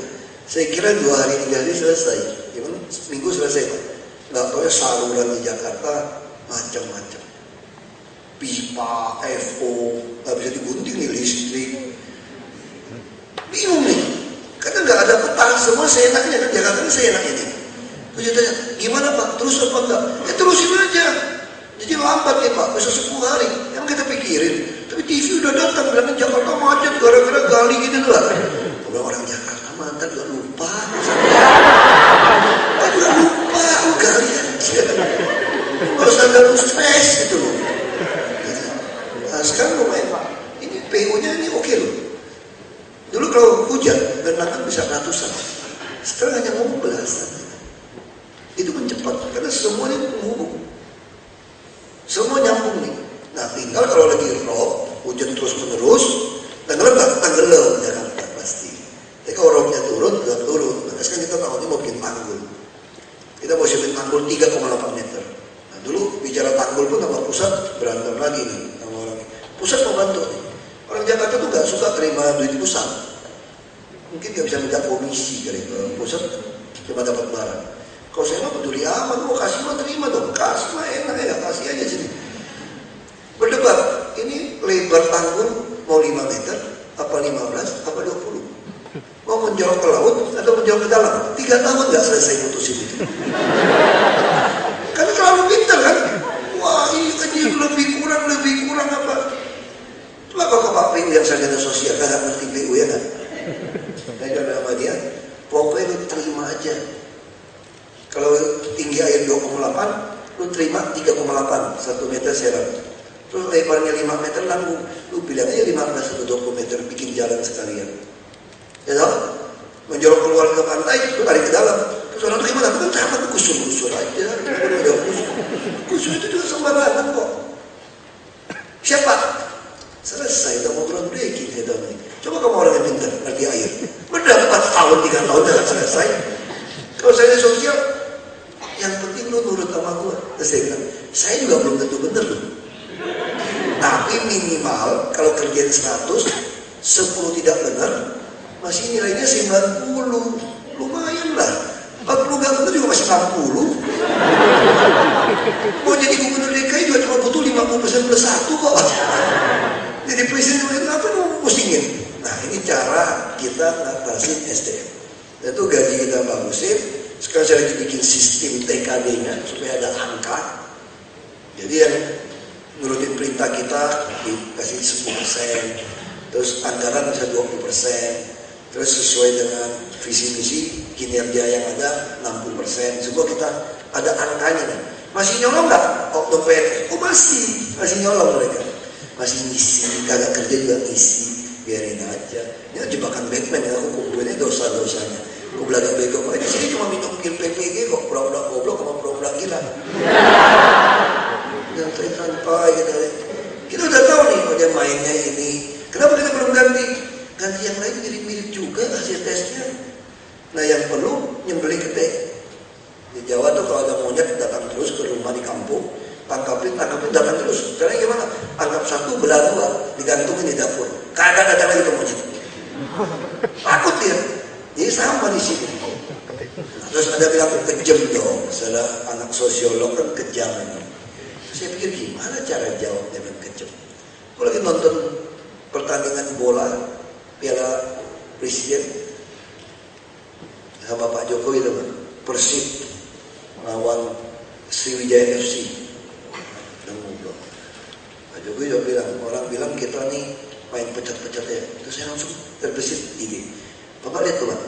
Speaker 3: Saya kira 2 hari 3 hari selesai. Gimana? Seminggu selesai Pak. Nggak tahu ya saluran di Jakarta macam-macam. Pipa, FO, nggak bisa digunting nih listrik. Bingung nih. Karena nggak ada peta, semua seenaknya kan Jakarta ini seenaknya nih. Terus dia tanya, gimana Pak? Terus apa enggak? Ya terusin aja. Jadi lambat ya Pak, bisa 10 hari. Yang kita pikirin. Tapi TV udah datang bilangin Jakarta macet gara-gara gali gitu lah. Orang Jakarta mantan juga lupa. Juga lupa, gali aja. Nggak usah ada stres gitu loh. Nah sekarang lumayan Pak. Ini PO-nya ini oke loh. Dulu kalau hujan, genangan bisa ratusan. Sekarang hanya 15. Itu mencepat karena semuanya menghubung. Semua nyambung nih. Nah tinggal kalau lagi rob, hujan terus menerus, tenggelam Jakarta pasti. Tapi kalau robnya turun, nggak turun. Nah sekarang kita tahun ini mau bikin tanggul. Kita mau siapin tanggul 3,8 meter. Nah dulu bicara tanggul pun sama pusat berantem lagi nih sama orang. Pusat mau bantu nih. Orang Jakarta tuh nggak suka terima duit pusat. Mungkin nggak bisa minta komisi kali ke pusat cuma dapat barang. Kalau saya mah peduli amat, mau kasih mah terima dong, kasih mah enak ya, kasih aja sini. Berdebat, ini lebar tanggul mau 5 meter, apa 15, apa 20? Mau menjauh ke laut atau menjauh ke dalam? 3 tahun nggak selesai putusin itu. Karena terlalu pintar kan? Wah ini kecil lebih kurang apa? Coba kalau Pak PU yang sarjana sosial nggak ngerti PU ya kan? Nah jadi sama dia, pokoknya lu terima aja. Kalau tinggi air 2,8, lu terima 3,8, 1 meter serap. Terus lebarnya 5 meter nanggung, lu bilang aja 15 atau 20 meter bikin jalan sekalian. Ya tau? Menjorok keluar ke pantai, lu tarik ke dalam. Terus orang terima, aku kan sama gusur aja, gusur itu juga sembarangan kok. Siapa? Selesai, udah mau groundbreaking saya tahu nih. Coba kamu orang yang pintar, ngerti air. Udah 4 tahun, 3 tahun udah selesai. Kalau saya di sosial, yang penting lu nurut sama gue. Terus saya bilang, saya juga belum tentu bener loh. Tapi minimal kalau kerjaan 100, 10 tidak benar, masih nilainya 90. Lumayan lah. Kalau nggak benar juga masih 60. Mau jadi gubernur DKI juga cuma butuh 50% plus 1 kok. Jadi presiden itu apa mau pusingin? Nah ini cara kita ngatasin SDM. Dan itu gaji kita bagusin. Sekarang saya lagi bikin sistem TKD-nya supaya ada angka. Jadi yang nurutin perintah kita dikasih 10%. Terus anggaran bisa 20%. Terus sesuai dengan visi misi kinerja yang ada 60%. Semua kita ada angkanya. Masih nyolong nggak? Oknum PNS? Oh masih nyolong mereka. Masih ngisi, kagak kerja juga ngisi, biarin aja. Ini jebakan Batman ya, aku kumpulin dosa-dosanya. Aku belaga bego, ini sini cuma minum pil PPG kok, pura-pura goblok sama pura-pura gila. Yang tanpa gitu. Kita udah tahu nih, dia mainnya ini. Kenapa kita belum ganti? Ganti yang lain mirip-mirip juga hasil tesnya. Nah yang perlu nyembeli gede. Di Jawa tuh kalau ada monyet datang terus ke rumah di kampung, tangkapin datang terus. Karena gimana? Anggap 1 belah 2, digantungin di dapur. Kagak datang lagi ke monyet. Takut dia. Jadi sama di sini. Nah, terus ada bilang kejam dong. Salah anak sosiolog kan kejam ini. Saya pikir gimana cara jawabnya dengan kejam. Aku lagi nonton pertandingan bola Piala Presiden sama Pak Jokowi teman. Persib lawan Sriwijaya FC. Pak Jokowi juga bilang, orang bilang kita nih main pecat-pecat ya. Terus saya langsung terbesit ide. Bapak lihat tuh Pak,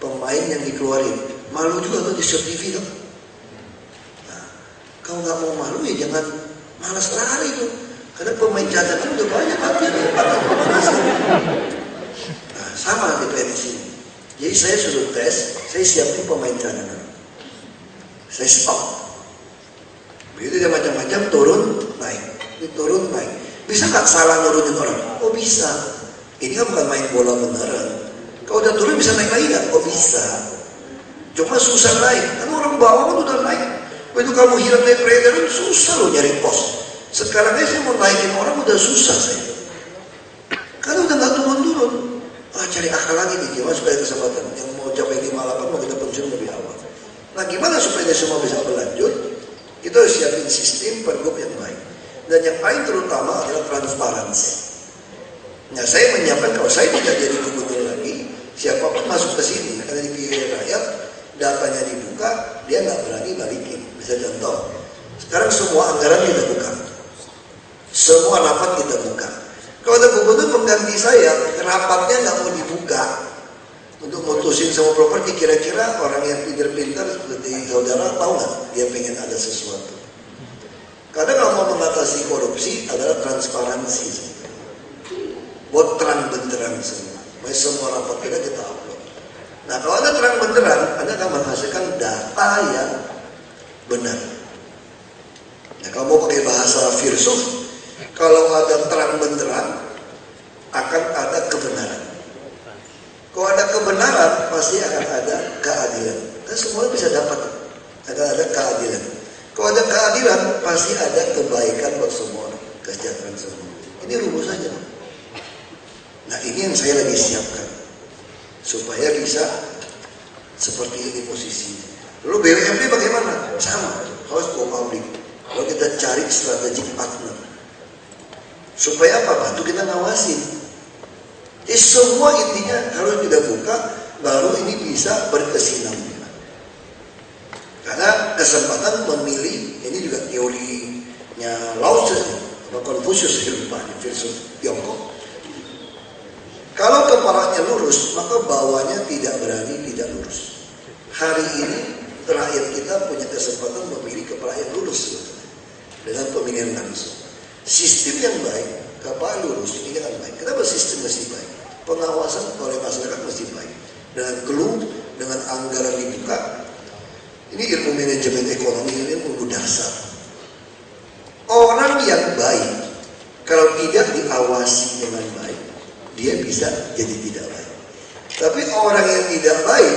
Speaker 3: pemain yang dikeluarin malu juga tuh di TV tuh. Nah, kalau nggak mau malu ya jangan malas lari tuh. Karena pemain cadangan udah banyak latihan Nah, sama di PNS ini. Jadi saya suruh tes, saya siapin pemain cadangan. Saya stop. Begitu dia macam-macam turun naik, ini turun naik. Bisa nggak salah nurunin orang? Oh bisa. Ini kan bukan main bola beneran. Kalau udah turun bisa naik lagi nggak? Oh bisa. Cuma susah naik. Kan orang bawah kan udah naik. Begitu kamu hilang dari peredaran susah loh nyari pos. Sekarang aja saya mau naikin orang udah susah saya. Karena udah nggak turun-turun. Cari akal lagi nih gimana supaya kesempatan. Yang mau capai 58 mau kita pensiun lebih awal. Nah gimana supaya semua bisa berlanjut? Kita harus siapin sistem pergub yang baik. Dan yang paling terutama adalah transparansi. Nah saya menyiapkan kalau saya tidak jadi gubernur lagi, siapapun masuk ke sini karena dipilih rakyat, datanya dibuka, dia nggak berani balikin. Bisa contoh, sekarang semua anggaran kita buka, semua rapat kita buka. Kalau ada gubernur pengganti saya, rapatnya nggak mau dibuka untuk mutusin semua properti. Kira-kira orang yang pintar-pintar seperti saudara tahu nggak dia pengen ada sesuatu? Karena kalau mau mengatasi korupsi adalah transparansi. Buat terang benderang semua. Semua rapat kita upload. Nah kalau ada terang benderang, Anda akan menghasilkan data yang benar. Nah kalau mau pakai bahasa filsuf, kalau ada terang benderang, akan ada kebenaran. Kalau ada kebenaran, pasti akan ada keadilan. Dan semuanya bisa dapat. Akan ada keadilan. Kalau ada keadilan, pasti ada kebaikan buat semua orang. Kesejahteraan semua. Ini rumusannya. Nah ini yang saya lagi siapkan supaya bisa seperti ini posisinya. Lalu BUMD bagaimana? Sama, harus go public. Kalau kita cari strategic partner supaya apa? Bantu kita ngawasin. Jadi semua intinya harus kita buka, baru ini bisa berkesinambungan. Karena kesempatan memilih ini juga teorinya Lao Tzu atau Confucius rupanya, filsuf Tiongkok. Kalau kepalanya lurus, maka bawahnya tidak berani tidak lurus. Hari ini rakyat kita punya kesempatan memilih kepala yang lurus dengan pemilihan langsung. Sistem yang baik, kepala lurus ini kan baik. Kenapa sistem mesti baik? Pengawasan oleh masyarakat mesti baik. Dengan clue, dengan anggaran dibuka, Ini ilmu manajemen ekonomi, ini ilmu dasar. Orang yang baik, kalau tidak diawasi dengan baik, dia bisa jadi tidak baik. Tapi orang yang tidak baik,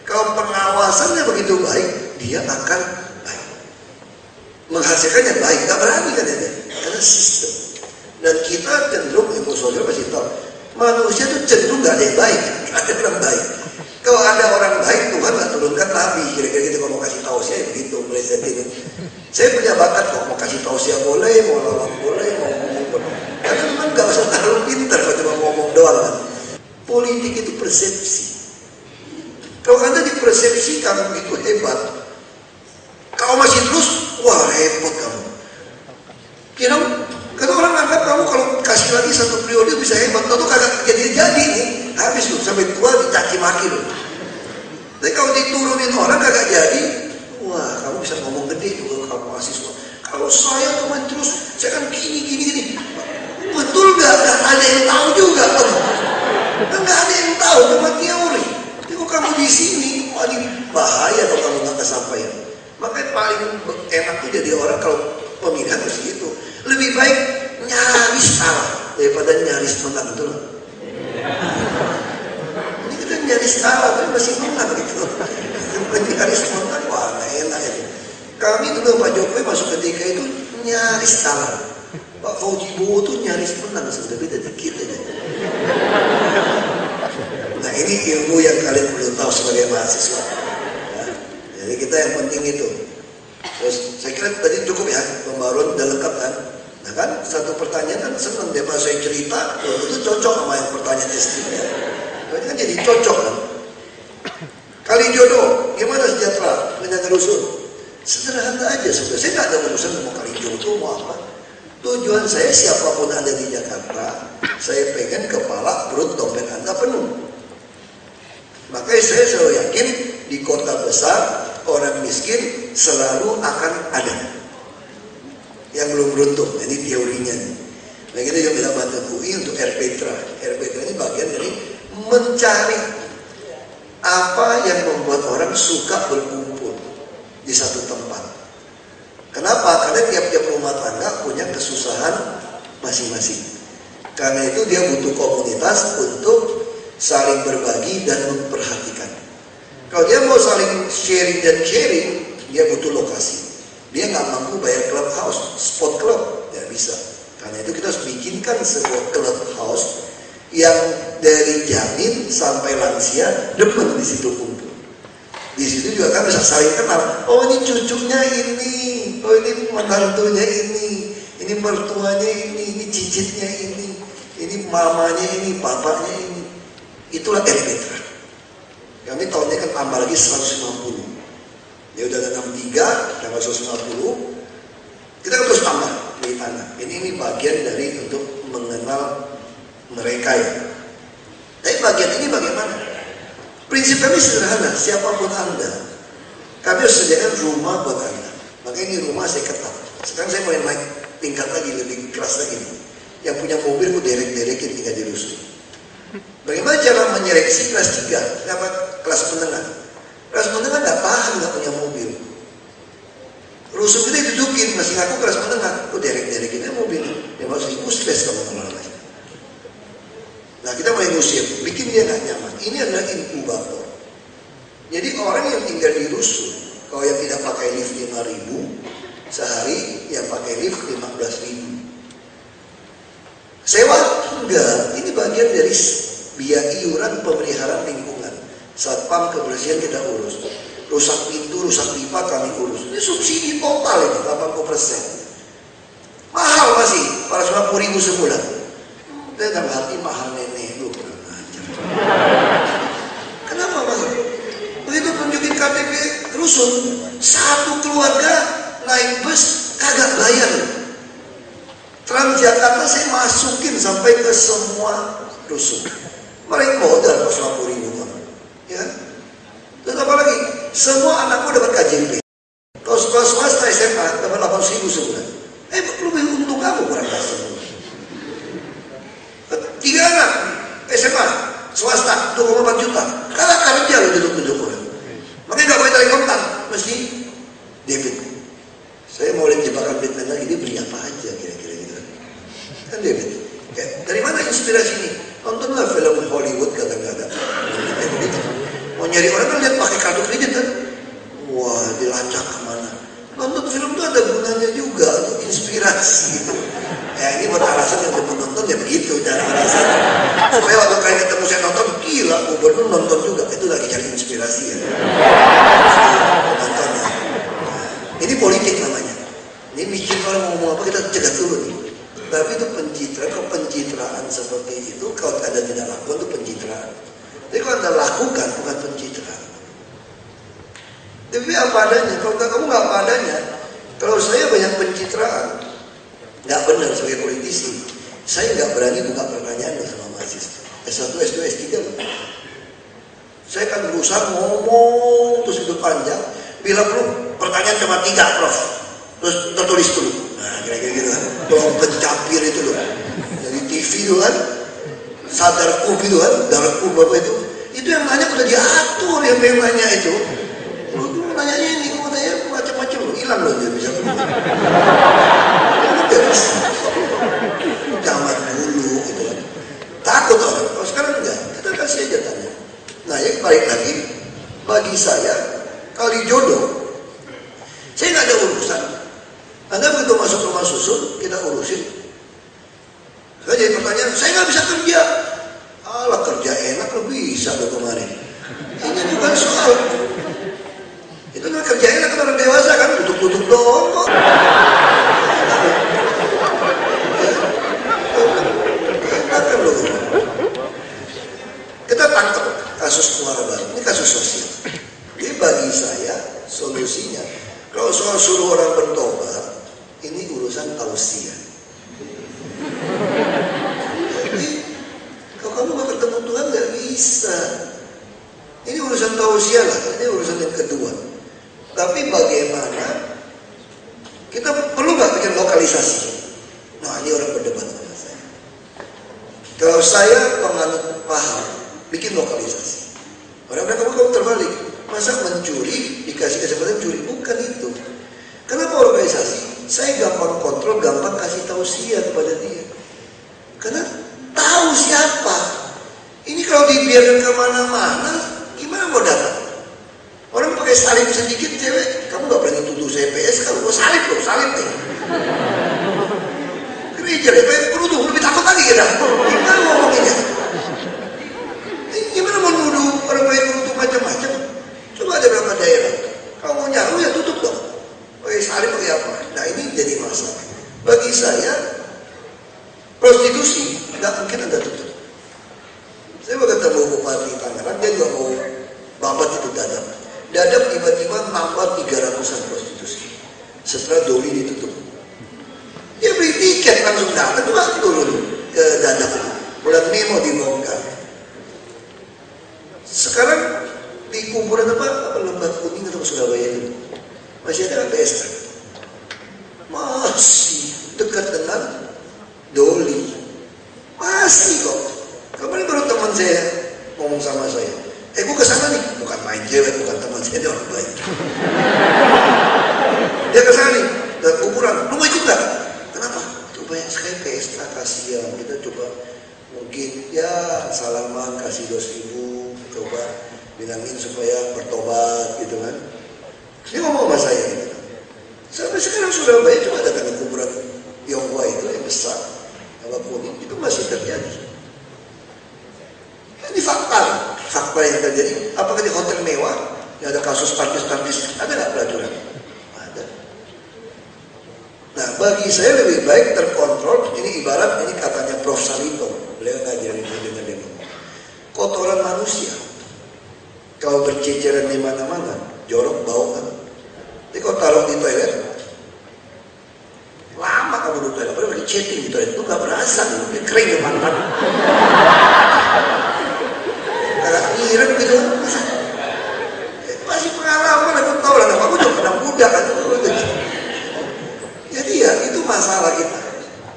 Speaker 3: kalau pengawasannya begitu baik, dia akan baik. Menghasilkannya baik, gak berani kan ya? Karena sistem. Dan kita cenderung, ilmu sosial pasti tahu, manusia itu cenderung gak ada yang baik, gak ada orang baik. Kalau ada orang baik, Tuhan gak turunkan nabi. Kira-kira gitu, kalau mau kasih tausiah begitu, melesetin. Saya punya bakat kok, mau kasih tausiah boleh, mau lawak boleh, mau ngomong boleh. Karena teman gak usah terlalu pintar kalau cuma ngomong doang kan. Politik itu persepsi. Kalau Anda dipersepsikan begitu hebat, kalau masih terus, wah repot kamu. Kira kata orang anggap kamu kalau kasih lagi 1 periode bisa hebat, tentu kagak jadi nih, habis tuh sampai tua dicaci maki loh. Tapi kalau diturunin orang kagak jadi, wah kamu bisa ngomong gede tuh kalau kamu mahasiswa. Kalau saya teman terus, saya kan gini. Betul gak? Gak ada yang tahu juga kan? Gak ada yang tahu, cuma teori. Tapi kok kamu di sini, wah ini bahaya kalau kamu gak kesampaian. Makanya paling enak tuh jadi orang kalau pemilihan mesti itu. Lebih baik nyaris kalah daripada nyaris menang, betul nggak? Ini kita nyaris kalah tapi masih menang gitu. Nyaris menang, wah nggak enak ya. Kami dulu Pak Jokowi masuk ketika itu nyaris kalah. Pak Fauji Bowo tuh nyaris menang, sudah beda dikit aja. Nah ini ilmu yang kalian perlu tahu sebagai mahasiswa. Ya. Jadi kita yang penting itu. Terus saya kira tadi cukup ya, pembaruan udah lengkap kan. Nah kan satu pertanyaan kan seneng deh pas saya cerita, itu cocok sama yang pertanyaan S3 ya. Itu kan jadi cocok kan. Kali jodoh, gimana sejahtera dengan rusun? Sederhana aja sebenarnya. Saya nggak ada urusan mau kali jodoh mau apa. Tujuan saya siapapun Anda di Jakarta, saya pengen kepala, perut, dompet Anda penuh. Makanya saya selalu yakin di kota besar orang miskin selalu akan ada. Yang belum beruntung, ini teorinya. Nah kita juga bisa bantu UI untuk RPTRA. RPTRA ini bagian dari mencari apa yang membuat orang suka berkumpul di satu tempat. Kenapa? Karena tiap-tiap rumah tangga punya kesusahan masing-masing. Karena itu dia butuh komunitas untuk saling berbagi dan memperhatikan. Kalau dia mau saling sharing, dia butuh lokasi. Dia nggak mampu bayar clubhouse, sport club, nggak bisa. Karena itu kita harus bikinkan sebuah clubhouse yang dari janin sampai lansia demen di situ kumpul. Di situ juga kan bisa saling kenal. Oh ini cucunya ini, oh ini menantunya ini mertuanya ini cicitnya ini mamanya ini, bapaknya ini. Itulah RPTRA. Kami tahunnya kan tambah lagi 150. Ya udah ada 63, tambah 150. Kita kan terus tambah di tanah. Ini bagian dari untuk mengenal mereka ya. Tapi bagian ini bagaimana? Prinsip kami sederhana, siapapun Anda, kami harus sediakan rumah buat Anda. Makanya ini rumah saya ketat. Sekarang saya mulai naik tingkat lagi, lebih keras lagi. Yang punya mobil mau derek-derekin tinggal di rusun. Bagaimana cara menyeleksi kelas 3, dapat kelas menengah? Kelas menengah nggak tahan, nggak punya mobil. Rusun kita dudukin, masih ngaku kelas menengah, kok derek-derekin mobil. 500.000 space kamu kemana-mana. Nah kita mulai ngusir, bikin dia nggak nyaman. Ini adalah inkubator. Jadi orang yang tinggal di rusun, kalau yang tidak pakai lift 5.000 sehari, yang pakai lift 15.000. Sewa enggak, ini bagian dari biaya iuran pemeliharaan lingkungan. Satpam kebersihan kita urus. Rusak pintu, rusak pipa kami urus. Ini subsidi total ini 80%. Mahal masih, 450.000 sebulan. Dalam hati mahal nenek lu kurang ajar. Kenapa mahal? Begitu tunjukin KTP rusun, satu keluarga naik bus kagak bayar. Transjakarta saya masukin sampai ke semua rusun. Mereka modal 150.000 kan. Ya. Dan apa lagi? Semua anakku dapat KJP. Kalau swasta SMA dapat 8.000 sebulan. Lebih untung kamu kurang kasih. 3 anak SMA swasta 2,4 juta. Kalau kerja lo duduk-duduk orang. Makanya nggak boleh tarik kontak. Mesti nyari orang kan lihat pakai kartu kredit kan, wah dilacak kemana. Nonton film itu ada gunanya juga untuk inspirasi gitu. Ya ini buat alasan yang belum nonton ya begitu cara alasan. Supaya waktu kalian ketemu saya nonton, gila gubernur nonton juga, itu lagi cari inspirasi ya. Nonton ya. Ini politik namanya. Ini mikir orang mau ngomong apa kita cegat dulu nih. Tapi itu pencitraan seperti itu kalau Anda tidak lakukan itu pencitraan. Jadi kalau Anda lakukan bukan pencitraan. Tapi apa adanya, kalau kamu nggak apa adanya, kalau saya banyak pencitraan, nggak benar sebagai politisi, saya nggak berani buka pertanyaan sama mahasiswa. S1, S2, S3, saya kan berusaha ngomong terus itu panjang, bila perlu pertanyaan cuma 3 Prof, terus tertulis dulu. Nah kira-kira gitu kan, tolong pencapir itu loh, dari TV itu kan, sadarku itu kan, darku bapak itu yang nanya udah diatur yang temanya itu. Nanyanya ini, kamu tanya macam-macam loh, hilang loh dia bisa berubah. Zaman dulu gitu kan, takut orang. Kalau sekarang enggak, kita kasih aja tanya. Nah ya balik lagi, bagi saya kali jodoh, saya nggak ada urusan. Anda begitu masuk rumah susun, kita urusin. Saya jadi pertanyaan, saya nggak bisa kerja. Alah kerja enak lo bisa loh kemarin. Ini bukan soal. Itu kan kerja enak kan orang dewasa kan, duduk-duduk doang kok. Enak loh. Kita tangkap kasus Muara Baru, ini kasus sosial. Jadi bagi saya solusinya, kalau soal suruh orang bertobat, ini urusan tausiah. Jadi kalau kamu gak ketemu Tuhan gak bisa. Ini urusan tausiah lah, ini urusan yang kedua. Tapi bagaimana kita perlu nggak bikin lokalisasi? Nah ini orang berdebat sama saya. Kalau saya penganut paham bikin lokalisasi, orang bilang kamu terbalik. Masa mencuri dikasih kesempatan curi? Bukan itu. Kenapa lokalisasi? Saya gampang kontrol, gampang kasih tausiah kepada dia. Karena tahu siapa. Ini kalau dibiarkan kemana-mana, gimana mau datang? Orang pakai salib sedikit cewek, kamu gak berani tuduh saya PS, kalau gue salib loh, salib nih. Gereja deh, pengen lebih takut lagi kita. Gimana ngomonginnya? Gimana mau nuduh orang pakai kerudung macam-macam? Coba ada berapa daerah. Kalau mau nyaru ya tutup dong. Pakai salib pakai apa? Nah ini jadi masalah. Bagi saya, prostitusi gak mungkin Anda tutup. Saya mau ketemu Bupati Tangerang, dia juga mau babat itu Dadap. Dadap tiba-tiba nambah 300-an prostitusi. Setelah Doli ditutup. Dia beli tiket langsung datang, waktu dulu ke Dadap. Bulan Mei mau dibongkar. Sekarang di kuburan apa? Lembah Kuning atau Surabaya itu masih ada pesta. Masih dekat dengan Doli. Masih kok. Kemarin baru teman saya ngomong sama saya. Gue kesana nih, bukan main cewek, bukan teman saya, dia orang baik. Dia kesana nih, ke kuburan, lu mau ikut gak? Kenapa? Itu banyak sekali pesta, kasihan. Kita coba mungkin ya salaman, kasih 2.000, coba bilangin supaya bertobat gitu kan. Dia ngomong sama saya gitu. Sampai sekarang Surabaya coba datang ke kuburan Tionghoa itu yang besar, Lembah Kuning, itu masih terjadi. Ini fakta yang terjadi. Apakah di hotel mewah yang ada kasus artis-artis ada nggak peraturan? Ada. Nah bagi saya lebih baik terkontrol. Ini ibarat ini katanya Prof. Salito, beliau ngajarin dengan demo. Kotoran manusia kalau berceceran di mana-mana, jorok bau kan. Jadi kalau taruh di toilet, lama kamu di toilet, padahal lagi chatting di toilet itu nggak berasa, dia kering di pantat. Agak ngirim gitu kan, masih pengalaman, aku tahu lah, aku juga pernah muda kan. Jadi ya itu masalah kita.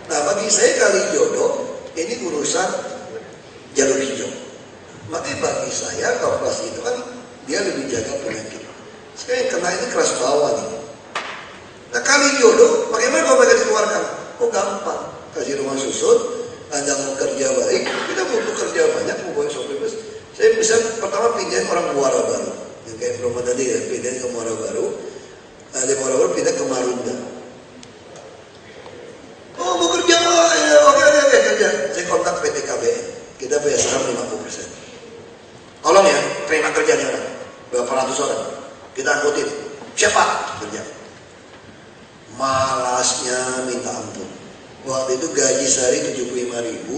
Speaker 3: Nah bagi saya kali jodoh ini urusan jalur hijau. Makanya bagi saya koperasi itu kan dia lebih jaga penyakit. Sekarang yang kena ini kelas bawah nih. Nah kali jodoh, bagaimana kalau mereka dikeluarkan? Oh gampang, kasih rumah susun. Anda mau kerja baik, kita butuh kerja banyak, mau boleh sopir bus. Saya bisa pertama pindah orang Muara Baru, yang kayak Romo tadi ya, pindah ke Muara Baru, dari Muara Baru pindah ke Marunda. Oh mau kerja Pak, ya, oke kerja. Saya kontak PT KBN, kita punya saham 50%. Tolong ya, terima kerjanya orang, berapa ratus orang, kita angkutin. Siapa kerja? Malasnya minta ampun. Waktu itu gaji sehari 75.000,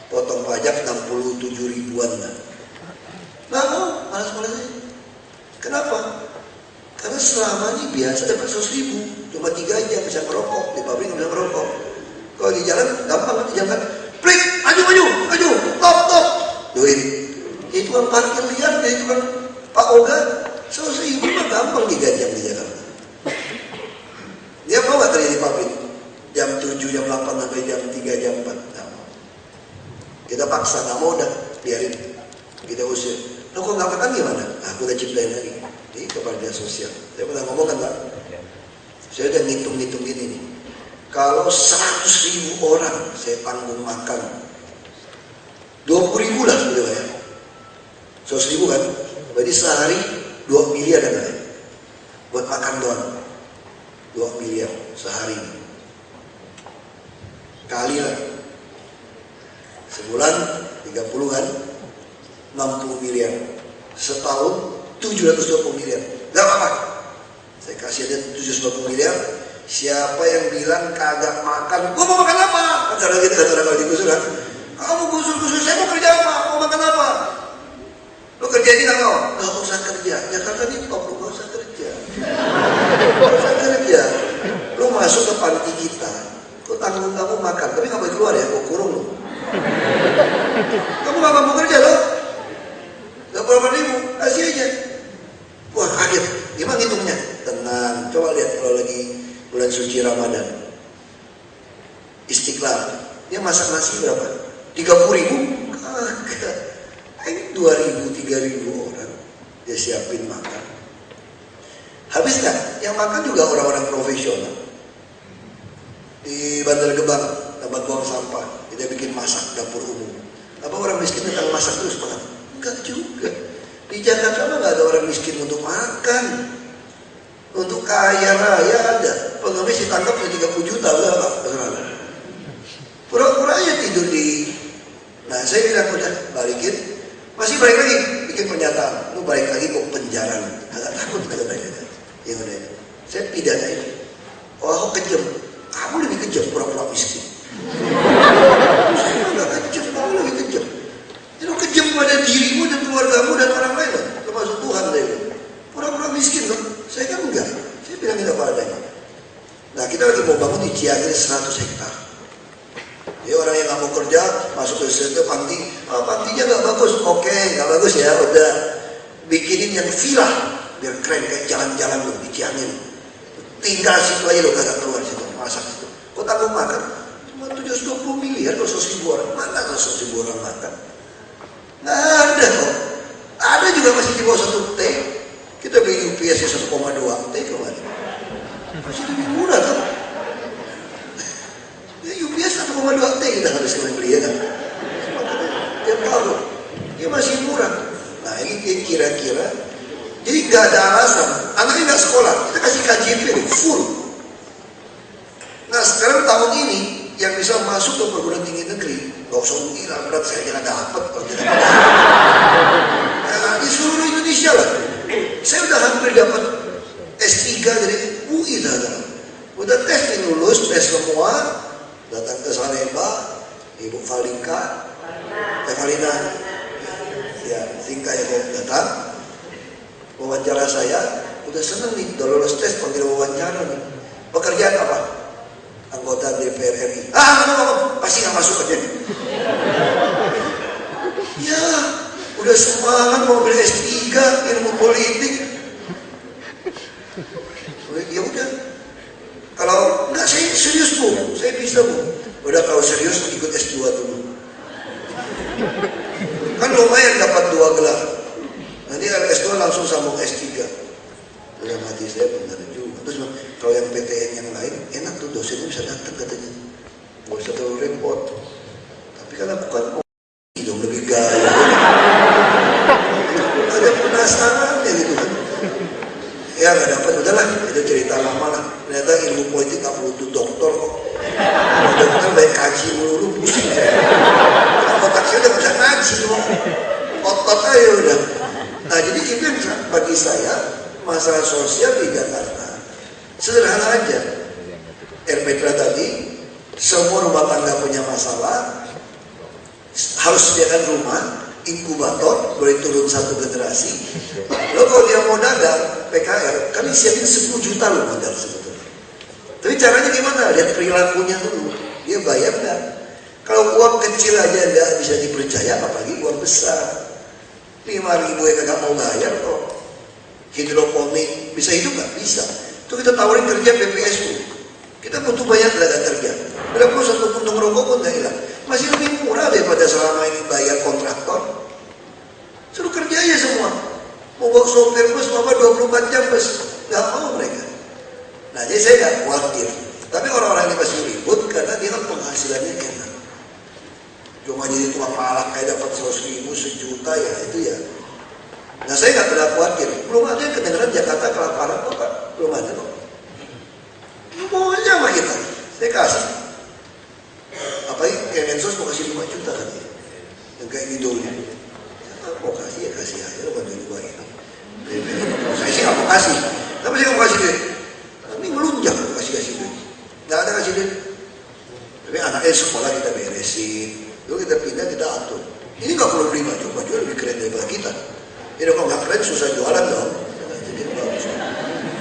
Speaker 3: potong pajak 67 ribuan lah. Nggak mau, malas-malasnya. Kenapa? Karena selama ini biasa dapat 100.000, cuma 3 jam bisa merokok, di pabrik nggak bisa merokok. Kalau di jalan gampang kan, di jalan, break, maju, top. Duit. Itu kan parkir liar, itu kan Pak Oga, 100.000 mah gampang 3 jam di Jakarta. Dia mau nggak kerja di pabrik? Jam 7, jam 8 sampai jam 3, jam 4. Nggak mau. Kita paksa, nggak mau udah, biarin. Kita usir. Lo kok nggak makan gimana? Aku udah ciptain lagi. Ini kepada sosial. Saya pernah ngomong kan Pak? Saya udah ngitung-ngitung gini nih. Kalau 100.000 orang saya tanggung makan, 20.000 lah udah bayar. 100.000 kan? Berarti sehari 2 miliar kan? Buat makan doang. 2 miliar sehari. Kali lah. Sebulan 30 kan? 60 miliar. Setahun 720 miliar. Gak apa-apa. Saya kasih dia 720 miliar. Siapa yang bilang kagak makan, gua mau makan apa? Kan cara kita kata kalau digusur kan, kamu gusur-gusur, saya mau kerja apa? Mau makan apa? Lo kerja ini gak mau? Gak usah kerja. Jakarta ini top, lo gak usah kerja. Gak usah kerja. Lo masuk ke panti kita, kok tanggung kamu makan, tapi gak boleh keluar ya, gua kurung lo. Kamu gak mau kerja lo? Gak berapa ribu, kasih aja. Wah kaget, gimana ngitungnya? Tenang, coba lihat kalau lagi bulan suci Ramadan, Istiqlal, dia masak nasi berapa? 30.000? Kagak. 2.000, 3.000 orang dia siapin makan. Habis nggak? Yang makan juga orang-orang profesional. Di Bantar Gebang, tempat buang sampah, kita bikin masak dapur umum. Apa orang miskin tentang masak terus makan? Enggak juga. Di Jakarta mah nggak ada orang miskin untuk makan. Untuk kaya raya ada. Pengemis ditangkap 30 juta lah. Pura-pura aja tidur di. Nah saya bilang udah balikin. Masih balik lagi bikin pernyataan. Lu balik lagi ke penjara. Agak takut kata mereka. Yang udah. Saya pidanain. Oh aku kejam. Kamu lebih kejam pura-pura miskin. Saya nggak kejam. Kamu lebih kejam. Lu kejam pada dirimu dan keluargamu dan orang lain. Termasuk Tuhan deh. Pura-pura miskin kan? Saya kan enggak. Saya bilang tidak pada adanya. Nah kita lagi mau bangun di Cianjur 100 hektar. Jadi orang yang nggak mau kerja masuk ke situ panti, pantinya nggak bagus. Oke, nggak bagus ya. Udah bikinin yang villa biar keren kayak jalan-jalan lo di Cianjur. Tinggal situ aja lo kagak keluar situ masak situ. Kok tanggung makan? Cuma 720 miliar kalau 100.000 orang. Mana kalau 100.000 orang makan? Nggak ada kok. Ada juga masih di bawah 1 T. Kita beli UPS 1,2 T kemarin. Masih lebih murah kan? UPS 1,2 T kita harus beli ya kan? Tiap tahun. Dia masih murah. Nah ini kira-kira. Jadi gak ada alasan. Anaknya gak sekolah. Kita kasih KJP full. Nah sekarang tahun ini yang bisa masuk ke perguruan tinggi negeri. Gak usah mengira berat saya jangan dapat. Nah, di seluruh Indonesia lah. Saya udah hampir dapat S3 dari UI lah. Udah tes lulus, tes semua, datang ke Salemba, Ibu Valina, ya Tingka ya datang, wawancara saya, udah seneng nih, udah lulus tes, panggil wawancara nih. Pekerjaan apa? Anggota DPR RI. Pasti nggak masuk aja. Ya, udah semangat mau beli S3 ilmu politik. Ya udah. Kalau enggak saya serius Bu, saya bisa Bu. Udah kalau serius ikut S2 dulu. Kan lumayan dapat 2 gelar. Nanti kalau S2 langsung sambung S3. Dalam hati saya benar juga. Terus kalau yang PTN yang lain enak tuh dosennya bisa datang katanya. Gak usah terlalu repot. Tapi kan aku kan dong lebih gaya. nggak dapat, udahlah itu cerita lama lah. Ternyata ilmu politik nggak perlu tuh dokter kok. Dokter baik kaji melulu pusing saya. Otak saya udah nggak bisa ngaji, otot aja udah. Nah jadi itu yang bagi saya masalah sosial di Jakarta sederhana aja. RPTRA tadi, semua rumah tangga punya masalah, harus sediakan rumah, inkubator, boleh turun 1 generasi. Lo kalau dia mau dagang PKR, kan disiapin 10 juta lo modal sebetulnya. Tapi caranya gimana? Lihat perilakunya dulu. Dia bayar nggak? Kalau uang kecil aja nggak bisa dipercaya, apalagi uang besar. 5.000 yang nggak mau bayar kok. Hidroponik bisa hidup nggak? Bisa. Itu kita tawarin kerja PPSU. Kita butuh banyak tenaga kerja. Bila perlu 1 puntung rokok pun nggak hilang. Masih lebih murah daripada selama ini bayar kontraktor. Suruh kerja aja semua. Mau bawa sopir bus, apa 24 jam bus. Nggak mau mereka. Nah jadi saya nggak khawatir. Tapi orang-orang ini masih ribut karena dia kan penghasilannya enak. Cuma jadi tukang palak kayak dapat 100.000, 1 juta ya itu ya. Nah saya nggak pernah khawatir. Belum ada yang kedengeran Jakarta kelaparan kok Pak. Belum ada kok. Mau aja sama kita. Saya kasih. Apalagi Kemensos mau kasih 5 juta kan ya. Yang kayak idolnya. Mau kasih ya kasih aja. Lo bantuin gue gitu. Saya sih nggak mau kasih. Tapi saya nggak mau kasih duit. Ini melunjak mau kasih duit. Nggak ada kasih duit. Tapi anaknya sekolah kita beresin. Lalu kita pindah kita atur. Ini nggak perlu beli baju lebih keren daripada kita. Jadi kalau nggak keren susah jualan dong. Jadi bagus.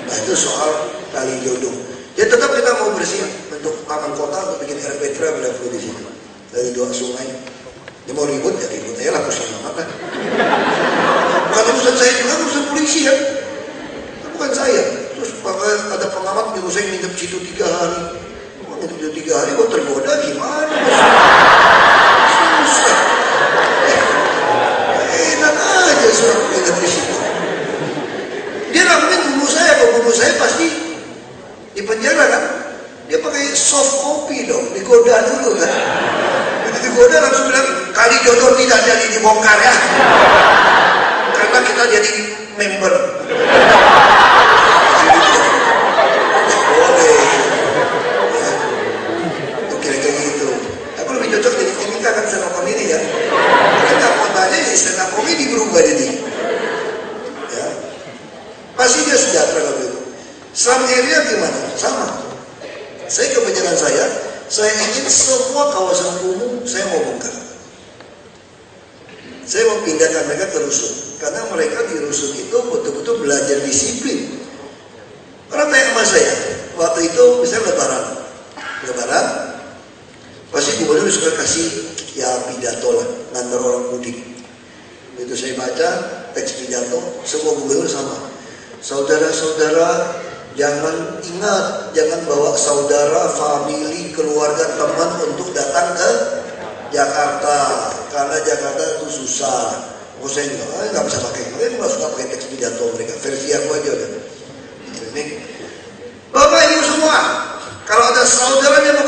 Speaker 3: Nah itu soal tali jodoh. Ya tetap kita mau bersih bentuk taman kota untuk bikin RPTRA bila perlu di sini. Dari 2 sungai. Dia mau ribut ya ribut aja lah pusing amat lah. Bukan urusan saya juga, urusan polisi ya. Bukan saya. Terus ada pengamat nyuruh saya nginep situ 3 hari. Nginep situ 3 hari kok tergoda gimana? Susah. Enak aja suruh nginep di situ. Dia namanya bunuh saya, kalau bunuh saya pasti di penjara kan. Dia pakai soft copy dong, digoda dulu kan. Digoda langsung bilang kali jodoh tidak jadi dibongkar ya. Karena kita jadi member. Boleh. Ya. Kira-kira gitu. Aku lebih cocok jadi komika kan stand-up comedy ya. Kita kotanya stand-up comedy berubah jadi. Ya. Pasti dia sejahtera kalau itu. Slum area gimana? Sama. Saya kebijakan saya ingin semua kawasan umum saya mau bongkar. Saya mau pindahkan mereka ke rusun. Karena mereka di rusun itu betul-betul belajar disiplin. Orang tanya sama saya, waktu itu misalnya lebaran, pasti gubernur suka kasih ya pidato lah, ngantar orang mudik. Begitu saya baca teks pidato, semua gubernur sama. Saudara-saudara, jangan bawa saudara, famili, keluarga, teman untuk datang ke Jakarta. Karena Jakarta itu susah. Oh saya nggak bisa pakai. Mereka nggak suka pakai teks pidato mereka. Versi aku aja udah. Ini, Bapak Ibu semua, kalau ada saudara yang